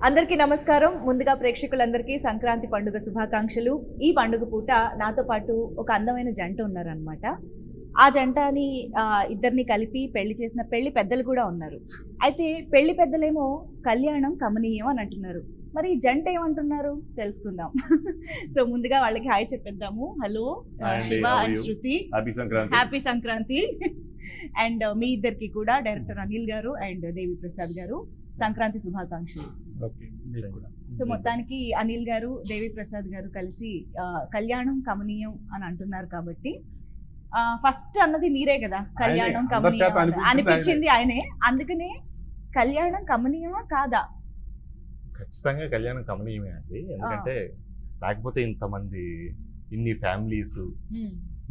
అందరికీ నమస్కారం. ముందుగా ప్రేక్షకులందరికీ సంక్రాంతి పండుగ శుభాకాంక్షలు. ఈ పండుగ పూట నాతో పాటు ఒక అందమైన జంట ఉన్నారనమాట. ఆ జంటని ఇద్దరిని కలిపి పెళ్లి చేసిన పెళ్లి పెద్దలు కూడా ఉన్నారు. అయితే పెళ్లి పెద్దలేమో కళ్యాణం కమనీయం అని అంటున్నారు. మరి జంట ఏమంటున్నారు తెలుసుకుందాం. సో ముందుగా వాళ్ళకి హాయ్ చెప్పేద్దాము. Hello Shiva and Shruti, happy Sankranti. And మీ ఇద్దరికి కూడా డైరెక్టర్ అనిల్ గారు అండ్ దేవి ప్రసాద్ గారు సంక్రాంతి శుభాకాంక్షలు. సో మొత్తానికి అనిల్ గారు దేవి ప్రసాద్ గారు కలిసి కళ్యాణం కమనీయం అని అంటున్నారు కాబట్టి ఫస్ట్ అన్నది మీరే కదా, కళ్యాణం కమనీయం అనిపించింది ఆయనే. అందుకనే కళ్యాణం కమనీయమా కాదా? ఖచ్చితంగా కళ్యాణం కమనీయమే అండి. ఎందుకంటే లేకపోతే ఇంతమంది ఇన్ని ఫ్యామిలీస్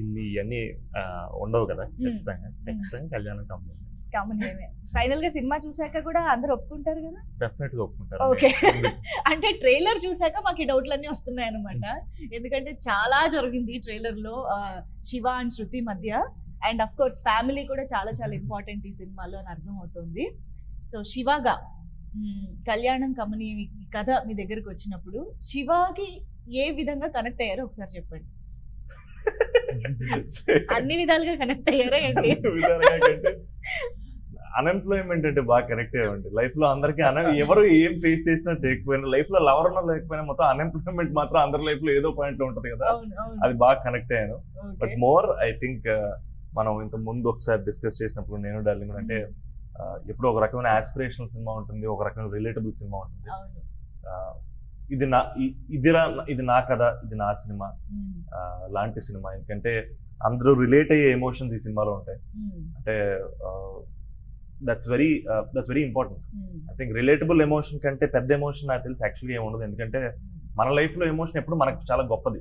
ఇన్ని ఇవన్నీ ఉండవు కదా. ఖచ్చితంగా కళ్యాణం కమనీయమే. ఫైనల్ గా సినిమా చూసాక కూడా అందరు ఒప్పుకుంటారు కదా? డెఫినెట్ గా ఒప్పుకుంటారు. ఓకే. అంటే ట్రైలర్ చూసాక మాకు ఈ డౌట్లన్నీ వస్తున్నాయి అనమాట. ఎందుకంటే చాలా జరిగింది ట్రైలర్ లో శివ అండ్ శృతి మధ్య. అండ్ అఫ్ కోర్స్ ఫ్యామిలీ కూడా చాలా చాలా ఇంపార్టెంట్ ఈ సినిమాలో అని అర్థం అవుతుంది. సో శివగా కళ్యాణం కమనీయం కథ మీ దగ్గరకు వచ్చినప్పుడు శివకి ఏ విధంగా కనెక్ట్ అయ్యారో ఒకసారి చెప్పండి. అన్ని విధాలుగా కనెక్ట్ అయ్యారా ఏంటి? అన్ఎంప్లాయ్మెంట్ అంటే బాగా కనెక్ట్ అయ్యామండి. లైఫ్ లో అందరికి ఎవరు ఏం ఫేస్ చేసినా చేయకపోయినా, లైఫ్ లో లవర్ లేకపోయినా మొత్తం అన్ఎంప్లాయ్మెంట్ మాత్రం అందరి లైఫ్ లో ఏదో పాయింట్ లో ఉంటది కదా, అది బాగా కనెక్ట్ అయ్యాను. బట్ మోర్ ఐ థింక్ మనం ఇంత ముందు ఒకసారి డిస్కస్ చేసినప్పుడు నేను డార్లింగ్ అంటే ఎప్పుడు ఒక రకమైన ఆస్పిరేషనల్ సినిమా ఉంటుంది, ఒక రకమైన రిలేటబుల్ సినిమా ఉంటుంది. ఇది నా కథ, ఇది నా సినిమా లాంటి సినిమా. ఎందుకంటే అందరూ రిలేట్ అయ్యే ఎమోషన్స్ ఈ సినిమాలో ఉంటాయి. అంటే that's very important. I think relatable emotion కంటే పెద్ద ఎమోషన్ నాకు తెలిసి యాక్చువల్గా ఏమి ఉండదు. ఎందుకంటే మన లైఫ్ లో ఎమోషన్ ఎప్పుడు మనకు చాలా గొప్పది.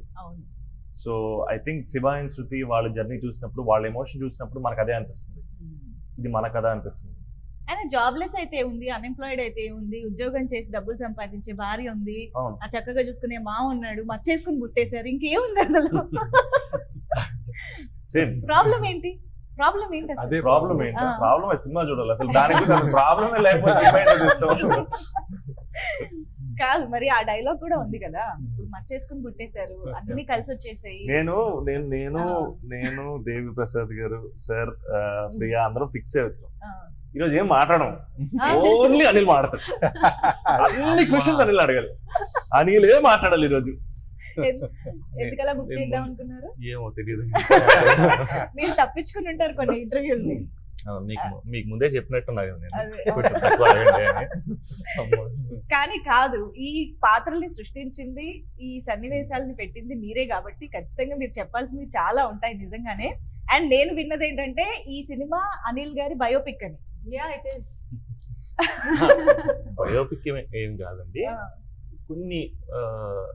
So I think Shiva and Shruti వాళ్ళ జర్నీ చూసినప్పుడు, వాళ్ళ ఎమోషన్ చూసినప్పుడు మనకు అదే అనిపిస్తుంది, ఇది మన కథ అనిపిస్తుంది. ఆయన జాబ్లెస్ అయితే ఉంది, అన్ఎంప్లాయిడ్ అయితే ఉంది, ఉద్యోగం చేసి డబ్బులు సంపాదించే భార్య ఉంది, ఆ చక్కగా చూసుకునే మా ఉన్నాడు, మచ్చేసుకుని పుట్టేశారు, ఇంకేముంది అసలు? ప్రాబ్లం ఏంటి? అదే ప్రాబ్లం ఏంటి? ప్రాబ్లం సినిమా చూడాలి అసలు. దానికి ప్రాబ్లమే లేకపోతే కాదు మరి ఆ డైలాగ్ కూడా ఉంది కదా, ఇప్పుడు మచ్చేసుకుని పుట్టేశారు, అన్ని కలిసి వచ్చేసాయి. నేను దేవి ప్రసాద్ గారు సార్ ప్రియా అందరం ఫిక్స్ అయ్యొచ్చు. ఈరోజు ఏం మాట్లాడము, ఓన్లీ అనిల్ మాట్లాడతాడు. అన్ని క్వశ్చన్స్ అనిల్ అడగాలి, అనిల్ ఏ మాట్లాడాలి ఈరోజు. ఎందుకలా బుక్ చేద్దాం అనుకున్నారు? ఏమో తెలియదు. మీరు తప్పించుకుని ఉంటారు కొన్ని ఇంటర్వ్యూల్ని. మీకు ముందే చెప్పినట్టున్నారు కానీ కాదు, ఈ పాత్రల్ని సృష్టించింది, ఈ సన్నివేశాలని పెట్టింది మీరే కాబట్టి ఖచ్చితంగా మీరు చెప్పాల్సినవి చాలా ఉంటాయి నిజంగానే. అండ్ నేను విన్నది ఏంటంటే ఈ సినిమా అనిల్ గారి బయోపిక్ అని. బయోపిక్ ఏం కాదండి, కొన్ని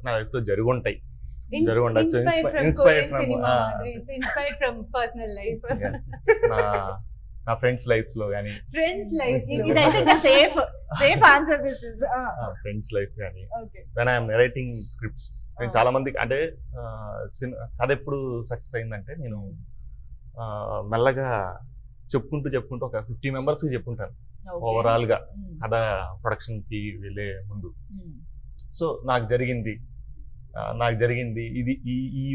నా లైఫ్ లో జరుగుంటాయి. నా ఫ్రెండ్స్ లైఫ్ లో కానీ, ఫ్రెండ్స్ లైఫ్ కానీ, వెన్ ఐఎమ్ నరేటింగ్ స్క్రిప్ట్స్, నేను చాలా మందికి అంటే కథ ఎప్పుడు సక్సెస్ అయిందంటే నేను మెల్లగా చెప్పుకుంటూ ఒక 50 మెంబర్స్ కి చెప్పుకుంటాను ఓవరాల్ గా కథ ప్రొడక్షన్ కి వెళ్ళే ముందు. సో నాకు జరిగింది ఇది ఈ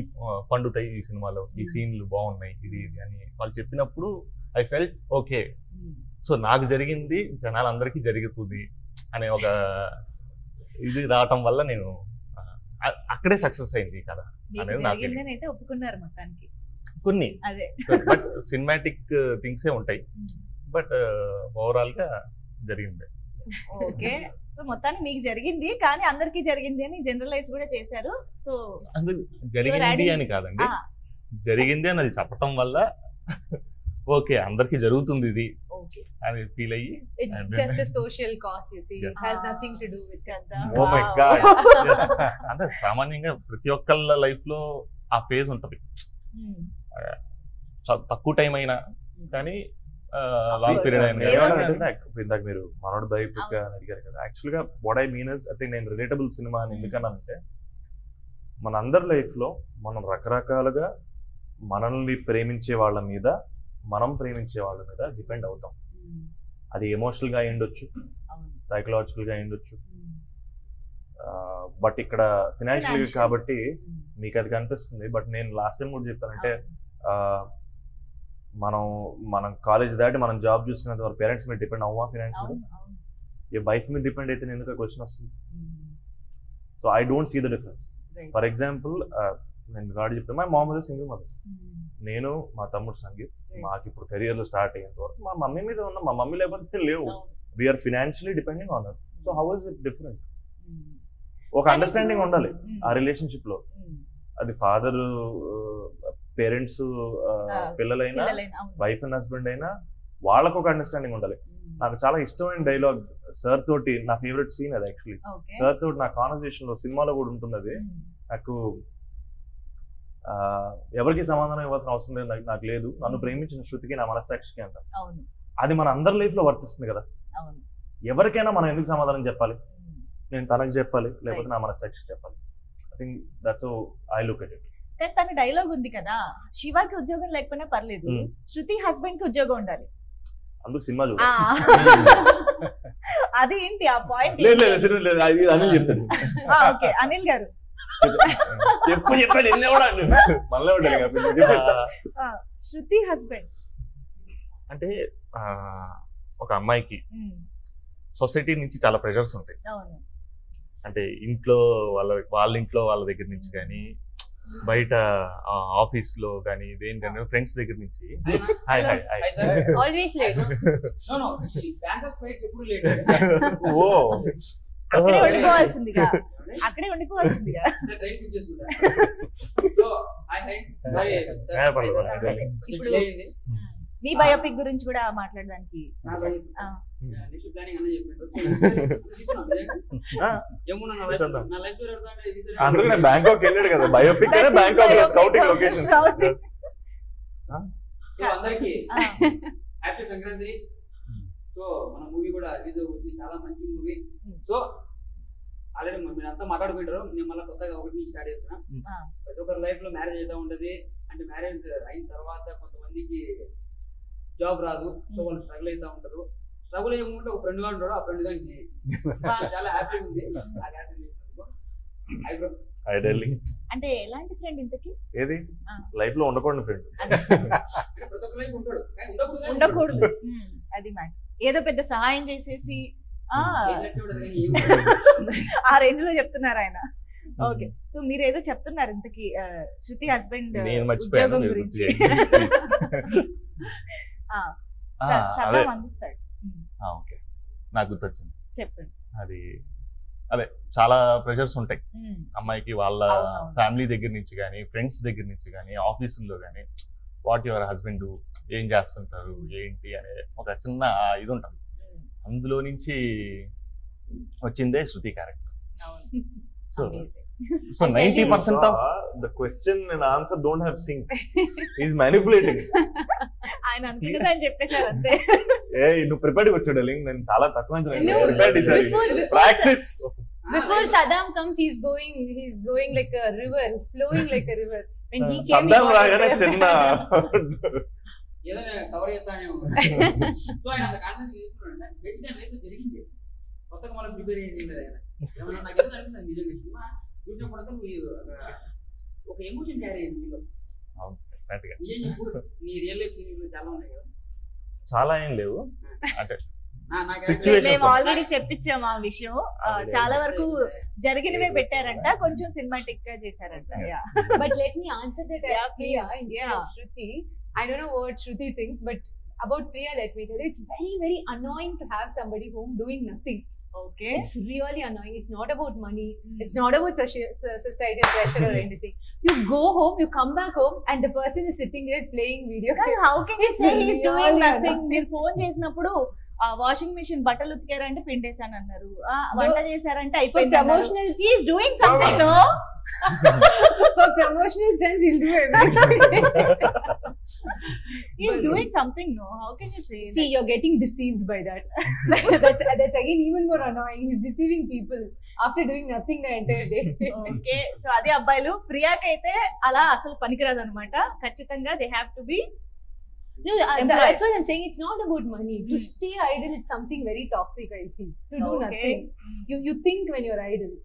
పండుతాయి ఈ సినిమాలో, ఈ సీన్లు బాగున్నాయి, ఇది అని వాళ్ళు చెప్పినప్పుడు ఐ ఫెల్ట్ ఓకే. సో నాకు జరిగింది జనాలందరికీ జరుగుతుంది అనే ఒక ఇది రావటం వల్ల నేను అక్కడే సక్సెస్ అయింది కదా అనేది నాకు ఒప్పుకున్నారు మొత్తానికి. కొన్ని బట్ సినిమాటిక్ థింగ్సే ఉంటాయి, బట్ ఓవరాల్ గా జరిగింది. ఓకే. సో మొత్తానికి మీకు జరిగింది, కానీ అందరికీ జరిగింది అని జనరలైజ్ కూడా చేశారు. సో జరిగింది అని కాదండి, జరిగింది అని అది చెప్పటం వల్ల ఓకే అందరికి జరుగుతుంది ఇది అని ఫీల్ అయ్యి, అంటే సామాన్యంగా ప్రతి ఒక్కళ్ళ లైఫ్ లో ఆ ఫేజ్ ఉంటది. తక్కువ టైం అయినా కానీ లాంగ్ పీరియడ్ అయినా. ఇందాక మీరు మనోడు బయోపిక్ అని అడిగారు కదా, యాక్చువల్ గా what I mean is, I think నేను రిలేటబుల్ సినిమా అని ఎందుకన్నానంటే మన అందరి లైఫ్ లో మనం రకరకాలుగా మనల్ని ప్రేమించే వాళ్ళ మీద, మనం ప్రేమించే వాళ్ళ మీద డిపెండ్ అవుతాం. అది ఎమోషనల్ గా అయ్యుండొచ్చు, సైకలాజికల్ గా అయ్యుండొచ్చు, బట్ ఇక్కడ ఫినాన్షియల్ కాబట్టి మీకు అది కనిపిస్తుంది. బట్ నేను లాస్ట్ టైం కూడా చెప్పాను, అంటే మనం కాలేజ్ దాటి మనం జాబ్ చూసుకునేంత వరకు పేరెంట్స్ మీద డిపెండ్ అవ్వా ఫినాన్షియల్. ఈ వైఫ్ మీద డిపెండ్ అయితే ఎందుకు క్వశ్చన్ వస్తుంది. So I don't see the difference. For example నేను గాడి చెప్తాను, మా మామ్ సింగిల్ మదర్, నేను మా తమ్ముడు సంగీత్, మాకు ఇప్పుడు కెరియర్ లో స్టార్ట్ అయ్యేంత వరకు మా మమ్మీ మీద ఉన్న, మా మమ్మీ లేకపోతే లేవు. We are financially depending on her. So how is it different? ఒక అండర్స్టాండింగ్ ఉండాలి ఆ రిలేషన్షిప్ లో. అది ఫాదర్ పేరెంట్స్ పిల్లలైనా వైఫ్ అండ్ హస్బెండ్ అయినా వాళ్ళకు ఒక అండర్స్టాండింగ్ ఉండాలి. నాకు చాలా ఇష్టమైన డైలాగ్ సార్ తోటి, నా ఫేవరెట్ సీన్ అది యాక్చువల్లీ. సార్ తోటి నా కాన్వర్సేషన్ లో, సినిమాలో కూడా ఉంటుంది అది. నాకు ఎవరికి సమాధానం ఇవ్వాల్సిన అవసరం లేదు, నాకు లేదు, నన్ను ప్రేమించిన శృతికి నా మనస్సాక్షికి అంట. అది మన అందరి లైఫ్ లో వర్తిస్తుంది కదా. ఎవరికైనా మనం ఎందుకు సమాధానం చెప్పాలి? నేను తనకు చెప్పాలి, లేకపోతే నా మనస్సాక్షికి చెప్పాలి. I think that's how I look at it. కానీ తన డైలాగ్ ఉంది కదా, శివాకి ఉద్యోగం లేకపోయినా పర్లేదు, శృతి హస్బెండ్ కి ఉద్యోగం ఉండాలి, అందుకు సినిమా చూడ. అది ఏంటి ఆ పాయింట్? అనిల్ చెప్తాను. ఓకే, అనిల్ గారు శృతి హస్బెండ్ అంటే ఒక అమ్మాయికి సొసైటీ నుంచి చాలా ప్రెషర్స్ ఉంటాయి. అంటే ఇంట్లో వాళ్ళ ఇంట్లో వాళ్ళ దగ్గర నుంచి కానీ, బయట ఆఫీస్ లో కానీ, దేనికైనా ఫ్రెండ్స్ దగ్గర నుంచి. అక్కడే ఉండిపోవాల్సిందిగా, అక్కడే ఉండిపోవాల్సిందిగా. ఇప్పుడు మీ బయోపిక్ గురించి కూడా మాట్లాడడానికి బ్యాంకాక్ వెళ్ళాడు కదా, బయోపిక్ బ్యాంకాక్ లో స్కౌటింగ్ లొకేషన్. అందరికి హ్యాపీ సంక్రాంతి. సో మన మూవీ కూడా రిలీజ్ అవుతుంది, చాలా మంచి మూవీ. సో ఆల్రెడీ మీరు అంతా మాట్లాడుకుంటారు, నేను మళ్ళీ కొత్తగా ఒకటి స్టార్ట్ చేస్తున్నా. ప్రతి ఒక్కరి లైఫ్ లో మ్యారేజ్ అయితే ఉంటది. అంటే మ్యారేజ్ అయిన తర్వాత కొంతమందికి జాబ్ రాదు, సో వాళ్ళు స్ట్రగుల్ అవుతా ఉంటారు. స్ట్రగుల్ అయ్యకుంటే ఒక ఫ్రెండ్ గా ఉంటాడు, ఆ ఫ్రెండ్ గా చాలా హ్యాపీ ఉంది. అంటే ఎలాంటి ఫ్రెండ్ ఇంతకి? ఏది లైఫ్ లో ఉండకూడదు ఫ్రెండ్, ప్రతి ఒక్క లైఫ్ ఉంటాడు, ఉండకూడదు. అది మ్యాటర్. ఏదో పెద్ద సహాయం చేసేసి ఆ రేంజ్ లో చెప్తున్నారు ఆయన. ఓకే, సో మీరు ఏదో చెప్తున్నారు ఇంతకి శృతి హస్బెండ్ ఉద్యోగం గురించి. సదాం అందిస్తాడు. నాకు గుర్తొచ్చింది, చెప్పండి. అది అదే చాలా ప్రెషర్స్ ఉంటాయి అమ్మాయికి, వాళ్ళ ఫ్యామిలీ దగ్గర నుంచి కానీ, ఫ్రెండ్స్ దగ్గర నుంచి కానీ, ఆఫీసుల్లో కానీ. వాట్ యువర్ హస్బెండ్ ఏం చేస్తుంటారు ఏంటి అనే ఒక చిన్న ఇది ఉంటుంది. అందులో నుంచి వచ్చిందే శృతి character. So 90% of the question and answer don't have sync. He's manipulating. ఆయన అనుకుంటుందని చెప్పేశారు అంతే. నువ్వు ప్రిపేర్డ్ వచ్చాడు లింక్, నేను చాలా తక్కువ practice. Before Saddam comes, he's going like a river, he's flowing like a river. When he came, Saddam రాగానే చిన్న ఏదైనా కవర్ చేస్తానే. సో ఆయన అంత కాన్ఫిడెన్స్ తీసుకున్నాడు. బేసిక్గా లైఫ్ లో జరిగింది, కొత్తగా మనం ప్రిపేర్ అయ్యింది లేదు. ఆయన ఏమన్నా నాకు ఏదో అనిపిస్తుంది నిజంగా సినిమా చూసినప్పుడు ఒక ఎమోషన్ క్యారీ అయ్యింది మీలో. నిజం చెప్పు, నీ రియల్ లైఫ్ చాలా ఉన్నాయి కదా. చాలా ఏం లేవు, అంటే మేము ఆల్రెడీ చెప్పించాము ఆ విషయం. చాలా వరకు జరిగినవే పెట్టారంట, కొంచెం సినిమాటిక్ గా చేశారంట. But let me answer that as Priya instead of Shruti. I don't know what Shruti thinks, but about Priya, let me tell you, it's very, very annoying to have somebody home doing nothing. Okay, it's really annoying. It's not about money, it's not about societal pressure or anything. You go home, you come back home, and the person is sitting there playing video games. How can you say he's doing nothing? మీరు phone చేసినప్పుడు washing machine బట్టలు ఉతికారంటే పిండేసాను అన్నారు, వంట చేశారంటే అయిపోయింది. Promotional, he is doing something, no? For promotional stunts, he'll do everything. He is doing something, no? How can you say? See, you're getting deceived by that. That's again even more annoying. He's deceiving people after doing nothing the entire day. Okay, so అదే అబ్బాయిలు ప్రియాకైతే అలా అసలు పనికిరాదు అనమాట. ఖచ్చితంగా they have to be. No, that's what I'm saying. It's not about money. To stay idle, it's something very toxic, I feel. To do nothing. You think when you're idle.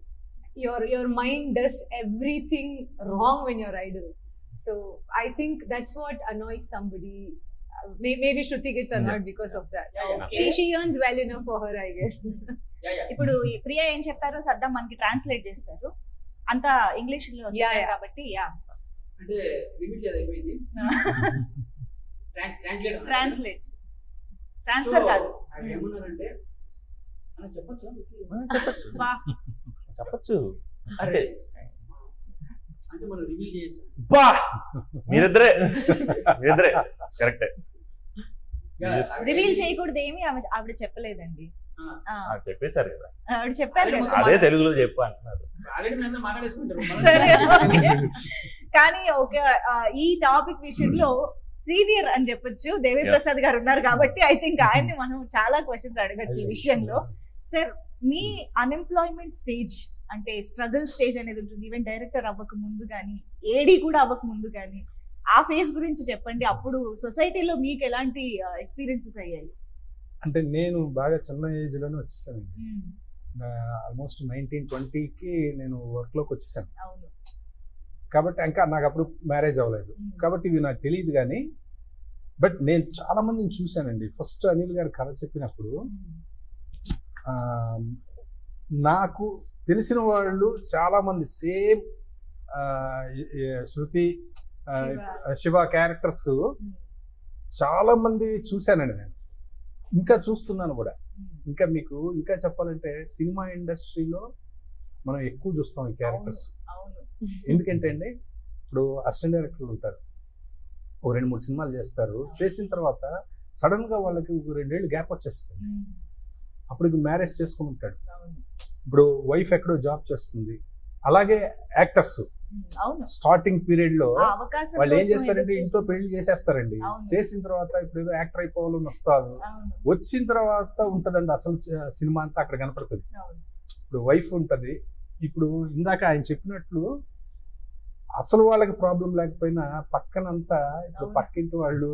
your mind does everything wrong when you're idle. So I think that's what annoys somebody. Maybe Shruti gets annoyed because of that. Yeah. She earns well enough for her, I guess. ఇప్పుడు ప్రియా ఏం చెప్పారో సద్దాం మనకి translate చేస్తారు, అంతా English లో చెప్పారు కాబట్టి. అంటే లిమిట్ అయిపోయింది. ట్రాన్స్లేట్ ట్రాన్స్ఫర్ కాదు. ఏమన్నారంటే చెప్పచ్చు అంటే మనం రివీల్ చేయొచ్చు. బా మీరిద్దరే కరెక్టే. రివీల్ చేయకూడదు ఏమి ఆవిడ చెప్పలేదండి, చెప్పేశారు కదా, ఆవిడ చెప్పారు కదా. అదే తెలుగులో చెప్పు అంటున్నారు. సరే కానీ ఒక ఈ టాపిక్ విషయంలో సీనియర్ అని చెప్పొచ్చు దేవి ప్రసాద్ గారు ఉన్నారు కాబట్టి ఐ థింక్ ఆయన్ని మనం చాలా క్వశ్చన్స్ అడగచ్చు ఈ విషయంలో. సార్, మీ అన్ఎంప్లాయ్మెంట్ స్టేజ్ అంటే స్ట్రగుల్ స్టేజ్ అనేది ఉంటుంది, ఈవెన్ డైరెక్టర్ అవ్వక ముందు కానీ ఏడీ కూడా అవ్వక ముందు కానీ, ఆ ఫేజ్ గురించి చెప్పండి. అప్పుడు సొసైటీలో మీకు ఎలాంటి ఎక్స్పీరియన్సెస్ అయ్యాయి? అంటే నేను బాగా చిన్న ఏజ్ లోనే వచ్చేసానండి, ఆల్మోస్ట్ 19-20కి నేను వర్క్ లోకి వచ్చేసాను. కాబట్టి ఇంకా నాకు అప్పుడు మ్యారేజ్ అవ్వలేదు కాబట్టి ఇవి నాకు తెలియదు. కానీ బట్ నేను చాలా మందిని చూశానండి. ఫస్ట్ అనిల్ గారు కథ చెప్పినప్పుడు నాకు తెలిసిన వాళ్ళు చాలా మంది సేమ్ శృతి శివ క్యారెక్టర్స్ చాలా మంది చూశానండి నేను, ఇంకా చూస్తున్నాను కూడా. ఇంకా మీకు ఇంకా చెప్పాలంటే సినిమా ఇండస్ట్రీలో మనం ఎక్కువ చూస్తాం ఈ క్యారెక్టర్స్. ఎందుకంటే అండి ఇప్పుడు అసిస్టెంట్ డైరెక్టర్లు ఉంటారు, ఓ 2-3 సినిమాలు చేస్తారు, చేసిన తర్వాత సడన్ గా వాళ్ళకి 2 ఏళ్ళు గ్యాప్ వచ్చేస్తుంది. అప్పుడు మ్యారేజ్ చేసుకుని ఉంటాడు, ఇప్పుడు వైఫ్ ఎక్కడో జాబ్ చేస్తుంది. అలాగే యాక్టర్స్ స్టార్టింగ్ పీరియడ్ లో వాళ్ళు ఏం చేస్తారంటే ఇంట్లో పెళ్లి చేసేస్తారండి. చేసిన తర్వాత ఇప్పుడు ఏదో యాక్టర్ అయిపోవాలని వస్తారు, వచ్చిన తర్వాత ఉంటదండి అసలు సినిమా అంతా అక్కడ కనపడుతుంది. ఇప్పుడు వైఫ్ ఉంటది. ఇప్పుడు ఇందాక ఆయన చెప్పినట్లు అసలు వాళ్ళకి ప్రాబ్లం లేకపోయినా పక్కనంతా ఇప్పుడు పక్కింటి వాళ్ళు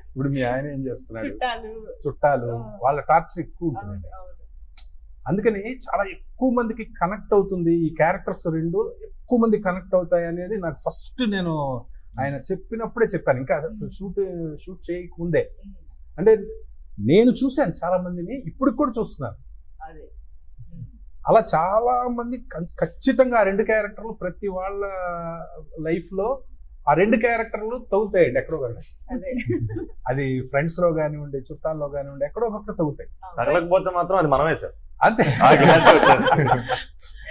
ఇప్పుడు మీ ఆయన ఏం చేస్తున్నాడు, చుట్టాలు, వాళ్ళ టార్చర్ ఎక్కువ ఉంటుందండి. అందుకని చాలా ఎక్కువ మందికి కనెక్ట్ అవుతుంది ఈ క్యారెక్టర్స్, 2 ఎక్కువ మంది కనెక్ట్ అవుతాయి అనేది నాకు ఫస్ట్ నేను ఆయన చెప్పినప్పుడే చెప్పాను, ఇంకా షూట్ చేయకముందే. అంటే నేను చూశాను చాలా మందిని, ఇప్పుడు కూడా చూస్తున్నాను. అలా చాలా మంది ఖచ్చితంగా ఆ 2 క్యారెక్టర్లు ప్రతి వాళ్ళ లైఫ్ లో ఆ 2 క్యారెక్టర్లు తగులుతాయండి ఎక్కడో ఒకటి. అది ఫ్రెండ్స్ లో కానివ్వండి, చుట్టాల్లో కానివ్వండి, ఎక్కడో ఒకటి తగులుతాయి. తగలకపోతే మాత్రం అది మనమే సార్. అంతే.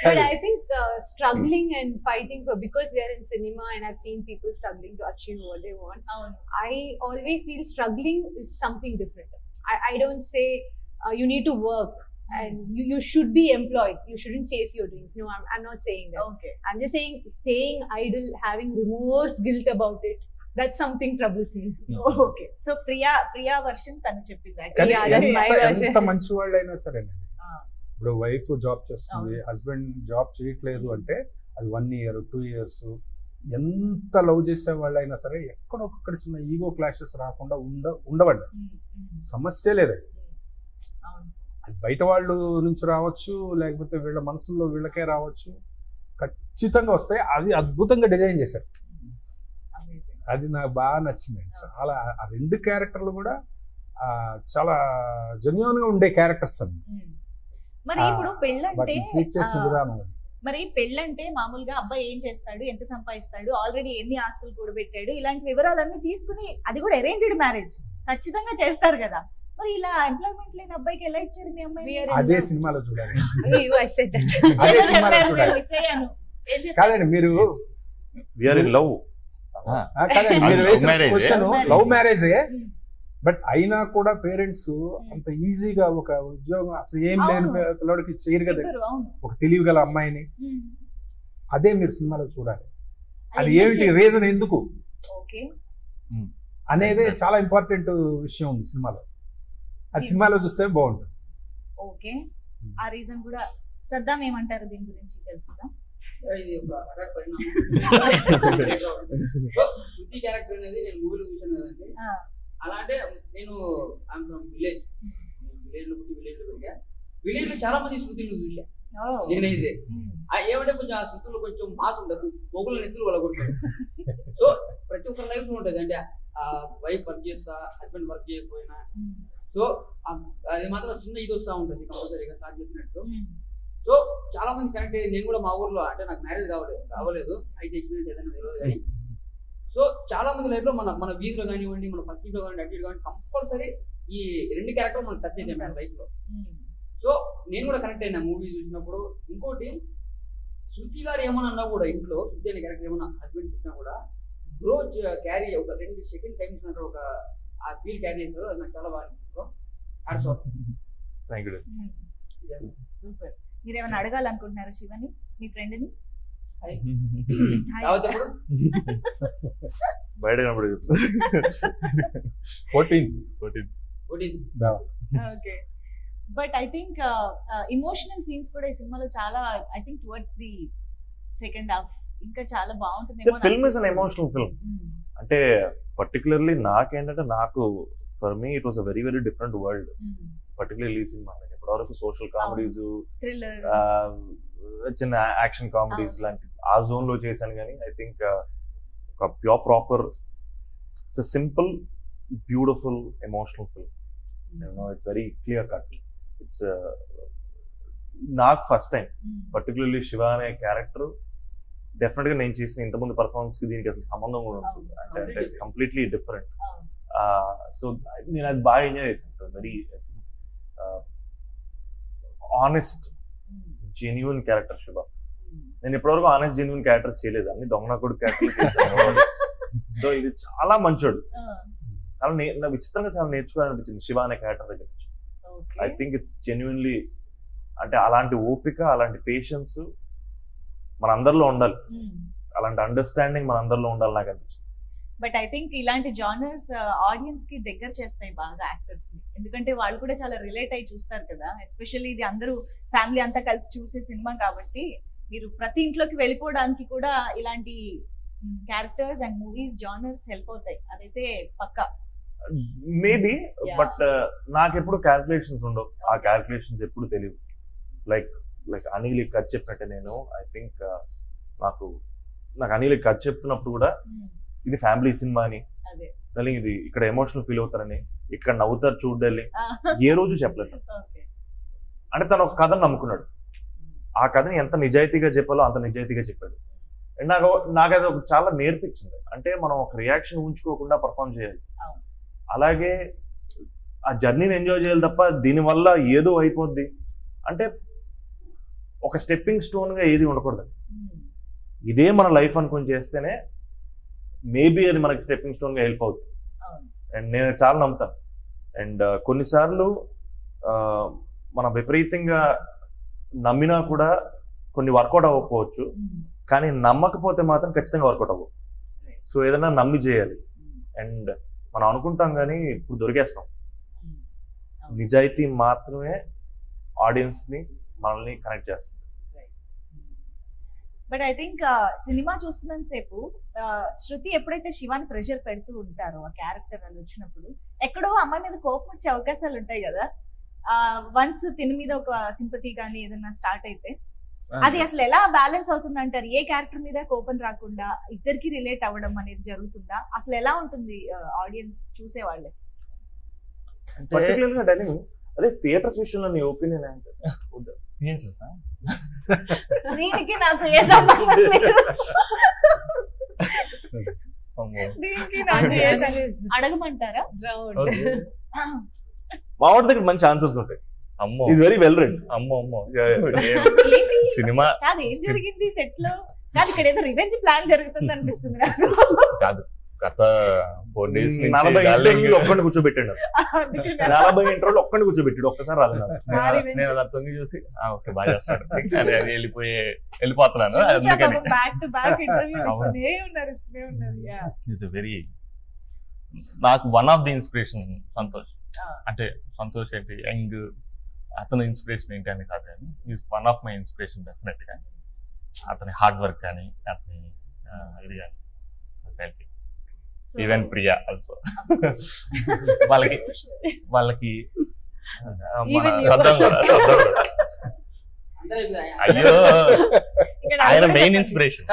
But I think struggling and fighting for, because we are in cinema and I've seen people struggling to achieve what they want. I always feel struggling is something different. I don't say you need to work and you should be employed, you shouldn't chase your dreams. No, I'm not saying that. Okay. I'm just saying staying idle, having remorse, guilt about it, that's something troubles me. Okay. So Priya version tanu cheppindi. Yeah, that's my version. ఎంత మంచి వాళ్ళైనా సరేనండి, ఇప్పుడు wife job చేస్తుంది, husband job చేయట్లేదు అంటే అది 1 year 2 years, ఎంత లవ్ చేసే వాళ్ళైనా సరే ఎక్కడొక్కడ చిన్న ఈగో క్లాషెస్ రాకుండా ఉండవండి. సమస్య లేదండి. అది బయట వాళ్ళు నుంచి రావచ్చు, లేకపోతే వీళ్ళ మనసుల్లో వీళ్ళకే రావచ్చు, ఖచ్చితంగా వస్తాయి. అది అద్భుతంగా డిజైన్ చేశారు, అది నాకు బాగా నచ్చిందండి చాలా. ఆ 2 క్యారెక్టర్లు కూడా చాలా జెన్యూన్ గా ఉండే క్యారెక్టర్స్ అండి. మరి ఇప్పుడు పెళ్ళంటే ట్రీట్ చేసిన విధానం, మరి పెళ్ళంటే మామూలుగా అబ్బాయి ఏం చేస్తాడు, ఎంత సంపాదిస్తాడు, ఆల్రెడీ ఎన్ని ఆస్తులు కూడబెట్టాడు, ఇలాంటి వివరాలన్నీ తీసుకుని, అది కూడా అరేంజ్డ్ మ్యారేజ్ ఖచ్చితంగా చేస్తారు కదా. మరి ఇలా ఎంప్లాయ్మెంట్ లేని అబ్బాయికి ఎలా ఇచ్చారు మీ అమ్మాయి? అదే సినిమాలో చూడాలి. I said that. అదే సినిమాలో చూడాలి. కాదండి మీరు లవ్ కాదండి మీరు వేసిన క్వశ్చన్ లవ్ మ్యారేజే, బట్ అయినా కూడా పేరెంట్స్ అంత ఈజీగా ఒక ఉద్యోగం అసలు ఏం లేని పిల్లడికి చేయరు కదా, ఒక తెలివి గల అమ్మాయిని. అదే మీరు సినిమాలో చూడాలి. అది ఏమిటి రీజన్, ఎందుకు అనేది చాలా ఇంపార్టెంట్ విషయం ఉంది సినిమాలో. అది సినిమాలో చూస్తే బాగుంటుంది. ఓకే, ఆ రీజన్ కూడా సద్దాం ఏమంటారు దీని గురించి తెలుసుకుందాం. ఇది ఒక హఠాత్ పరిణామం. శృతి క్యారెక్టర్ అనేది నేను మూవీలో చూసాను కదండి. అలా అంటే నేను ఐఎమ్ ఫ్రమ్ విలేజ్ లో పుట్టి విలేజ్ లో పెరిగా. విలేజ్ లో చాలా మంది శృతిని చూసా. నేనైతే ఏమంటే కొంచెం ఆ స్క్రిప్ట్లో కొంచెం మాస్ ఉండదు, మొగుల నెత్తులు వాళ్ళ కొడుతుంది. సో ప్రతి ఒక్కరి లైఫ్ లో ఉంటుంది అంటే ఆ వైఫ్ వర్క్ చేస్తా, హస్బెండ్ వర్క్ చేయకపోయినా, సో అది మాత్రం చిన్న ఇది వస్తూ ఉంటుంది కంపల్సరీగా సార్ చెప్పినట్టు. సో చాలా మంది కనెక్ట్ అయ్యి, నేను కూడా మా ఊర్లో అంటే నాకు మ్యారేజ్ కావలేదు అయితే ఎక్స్పీరియన్స్ ఏదైనా తెలియదు కానీ, సో చాలా మంది లైఫ్ లో మన వీధిలో కానివ్వండి, మన పక్కింట్లో కానివ్వండి, అటు కానివ్వండి, కంపల్సరీ ఈ 2 క్యారెక్టర్ మనకు టచ్ అయితే మన లైఫ్ లో. సో నేను కూడా కనెక్ట్ అయినా మూవీ చూసినప్పుడు. ఇంకోటి శృతి గారు ఏమన్నా అన్నా కూడా, ఇంట్లో శృతి అనే క్యారెక్టర్ ఏమన్నా హస్బెండ్ తిన్నా కూడా బ్రో క్యారీ ఒక 2 సెకండ్ టైమ్స్ ఒక ఆ ఫీల్ క్యారీ చేస్తారు. అది నాకు చాలా బాగా అనిపిస్తుంది. Hats off. Thank you. Super. మీరు ఏమైనా అడగాలనుకుంటున్నారా శివని, మీ ఫ్రెండ్ ని? బయట కనబడి 14. Okay. But I think emotional scenes కూడా ఈ సినిమాలో చాలా, I think towards the second half ఇంకా చాలా బాగుంటుంది. Film is an emotional film. అంటే పర్టికులర్లీ నాకేంటంటే, నాకు for me it was a very very different world. Particularly ఈ సినిమా ఇప్పటివరకు సోషల్ కామెడీస్, చిన్న యాక్షన్ కామెడీస్ లాంటి ఆ జోన్ లో చేశాను కానీ, ఐ థింక్ ఒక pure proper it's a simple beautiful emotional film. It's very clear cut. It's నాకు ఫస్ట్ టైం పర్టికులర్లీ శివ అనే క్యారెక్టర్ డెఫినెట్ గా నేను చేసిన ఇంతకుముందు పర్ఫార్మెన్స్ కి దీనికి అసలు సంబంధం కూడా ఉంటుంది. అంటే కంప్లీట్లీ డిఫరెంట్. సో నేను అది బాగా ఎంజాయ్ చేశాను. Very honest genuine character Shiva. నేను ఇప్పటివరకు ఆనెస్ట్ జెన్యున్ క్యారెక్టర్ చేయలేదు, అన్ని దొంగనకుడు క్యారెక్టర్ చేశాను. సో ఇది చాలా మంచోడు. చాలా నాకు విచిత్రంగా చాలా నేర్చుకోవాలనిపించింది శివ అనే క్యారెక్టర్ దగ్గర నుంచి. ఐ థింక్ ఇట్స్ జెన్యున్లీ, అంటే అలాంటి ఓపిక, అలాంటి పేషెన్స్ మన అందరిలో ఉండాలి, అలాంటి అండర్స్టాండింగ్ మన అందరిలో ఉండాలి నాకు అనిపించింది. బట్ ఐ థింక్ ఇలాంటి జానర్స్ ఆడియన్స్ కి దగ్గర చేస్తాయి బాగా యాక్టర్స్ ని, ఎందుకంటే వాళ్ళు కూడా చాలా రిలేట్ అయ్యి చూస్తారు కదా. ఎస్పెషల్లీ ఇది అందరూ ఫ్యామిలీ అంతా కలిసి చూసే సినిమా కాబట్టి మీరు ప్రతి ఇంట్లోకి వెళ్ళిపోవడానికి కూడా ఇలాంటి characters and movies genres help అవుతాయి. అదైతే పక్కా. మేబీ, బట్ నాకు ఎప్పుడు క్యాల్కులేషన్స్ ఉండవు. ఆ క్యాల్కులేషన్స్ ఎప్పుడు తెలియదు. లైక్ అనిల్ కథ చెప్పినట్టే నేను ఐ థింక్ నాకు అనిల్ కథ చెప్తున్నప్పుడు కూడా ఇది ఫ్యామిలీ సినిమా అని, ఇది ఇక్కడ ఎమోషనల్ ఫీల్ అవుతారని, ఇక్కడ నవ్వుతారు చూడాలి ఏ రోజు చెప్పలేదు. అంటే తను ఒక కథను నమ్ముకున్నాడు, ఆ కథని ఎంత నిజాయితీగా చెప్పాలో అంత నిజాయితీగా చెప్పాడు. అండ్ నాకు అది చాలా నేర్పించింది. అంటే మనం ఒక రియాక్షన్ ఉంచుకోకుండా పర్ఫామ్ చేయాలి, అలాగే ఆ జర్నీని ఎంజాయ్ చేయాలి తప్ప దీనివల్ల ఏదో అయిపోద్ది అంటే ఒక స్టెప్పింగ్ స్టోన్ గా ఏది ఉండకూడదు. ఇదే మన లైఫ్ అనుకుని చేస్తేనే మేబీ అది మనకి స్టెప్పింగ్ స్టోన్ గా హెల్ప్ అవుతుంది. అండ్ నేను చాలా నమ్ముతాను. అండ్ కొన్నిసార్లు మనం విపరీతంగా నమ్మినా కూడా కొన్ని వర్కౌట్ అవ్వకపోవచ్చు, కానీ నమ్మకపోతే మాత్రం ఖచ్చితంగా వర్కౌట్ అవ్వవు. సో ఏదైనా నమ్మి చేయాలి. అండ్ మనం అనుకుంటాం కానీ ఇప్పుడు దొరికేస్తాం. నిజాయితీ మాత్రమే ఆడియన్స్ ని మనల్ని కనెక్ట్ చేస్తుంది. బట్ ఐ థింక్ సినిమా చూస్తున్నంత సేపు శృతి ఎప్పుడైతే శివాని ప్రెషర్ పెడుతూ ఉంటారో ఆ క్యారెక్టర్ అని వచ్చినప్పుడు ఎక్కడో అమ్మాయి మీద కోపం వచ్చే అవకాశాలు ఉంటాయి కదా. వన్స్ తిని మీద ఒక సింపతి కానీ ఏదైనా స్టార్ట్ అయితే అది అసలు ఎలా బ్యాలెన్స్ అవుతుంది అంటారు? ఏ క్యారెక్టర్ మీద కోపం రాకుండా ఇద్దరికి రిలేట్ అవ్వడం అనేది జరుగుతుందా? అసలు ఎలా ఉంటుంది ఆడియన్స్ చూసే వాళ్ళే? అదే థియేటర్స్ విషయంలో నీ ఒపీనియన్ అంటే దీనికి నాకు ఏ సంబంధం లేదు. దీనికి నాకు ఏ అడగమంటారా? మా వాడి దగ్గర మంచి ఆన్సర్స్ ఉంటాయి. అమ్మో ఈజ్ వెరీ వెల్ రెడ్. అమ్మో సినిమా కాదు, ఏం జరిగింది సెట్ లో? కాదు, ఇక్కడ ఏదో రివెంజ్ ప్లాన్ జరుగుతుంది అనిపిస్తుంది నాకు. కాదు, గత 4 days 40 ఇంటర్వ్యూలు ఒక్కడిని కూర్చోబెట్టాడు. 40 ఇంటర్వ్యూలు ఒక్కడిని కూర్చోబెట్టాడు. ఒక్కసారి రాలేదు. నేను అలా తొంగి చూసి ఓకే బాగా చేస్తాడు వెళ్ళిపోతున్నాను. వెరీ నాకు one of the inspiration Santosh. అంటే సంతోష్ ఏంటి యంగ్, అతని ఇన్స్పిరేషన్ ఏంటి అని కాదు కానీ is one of my inspiration definite గా. అతని హార్డ్ వర్క్ కానీ అతని ఇది కానీ ఈవెన్ ప్రియా ఆల్సో వాళ్ళకి అందరూ అయ్యో ఇక్కడ ఆయన కూడా మెయిన్ చెప్పండి. ఇన్స్పిరేషన్.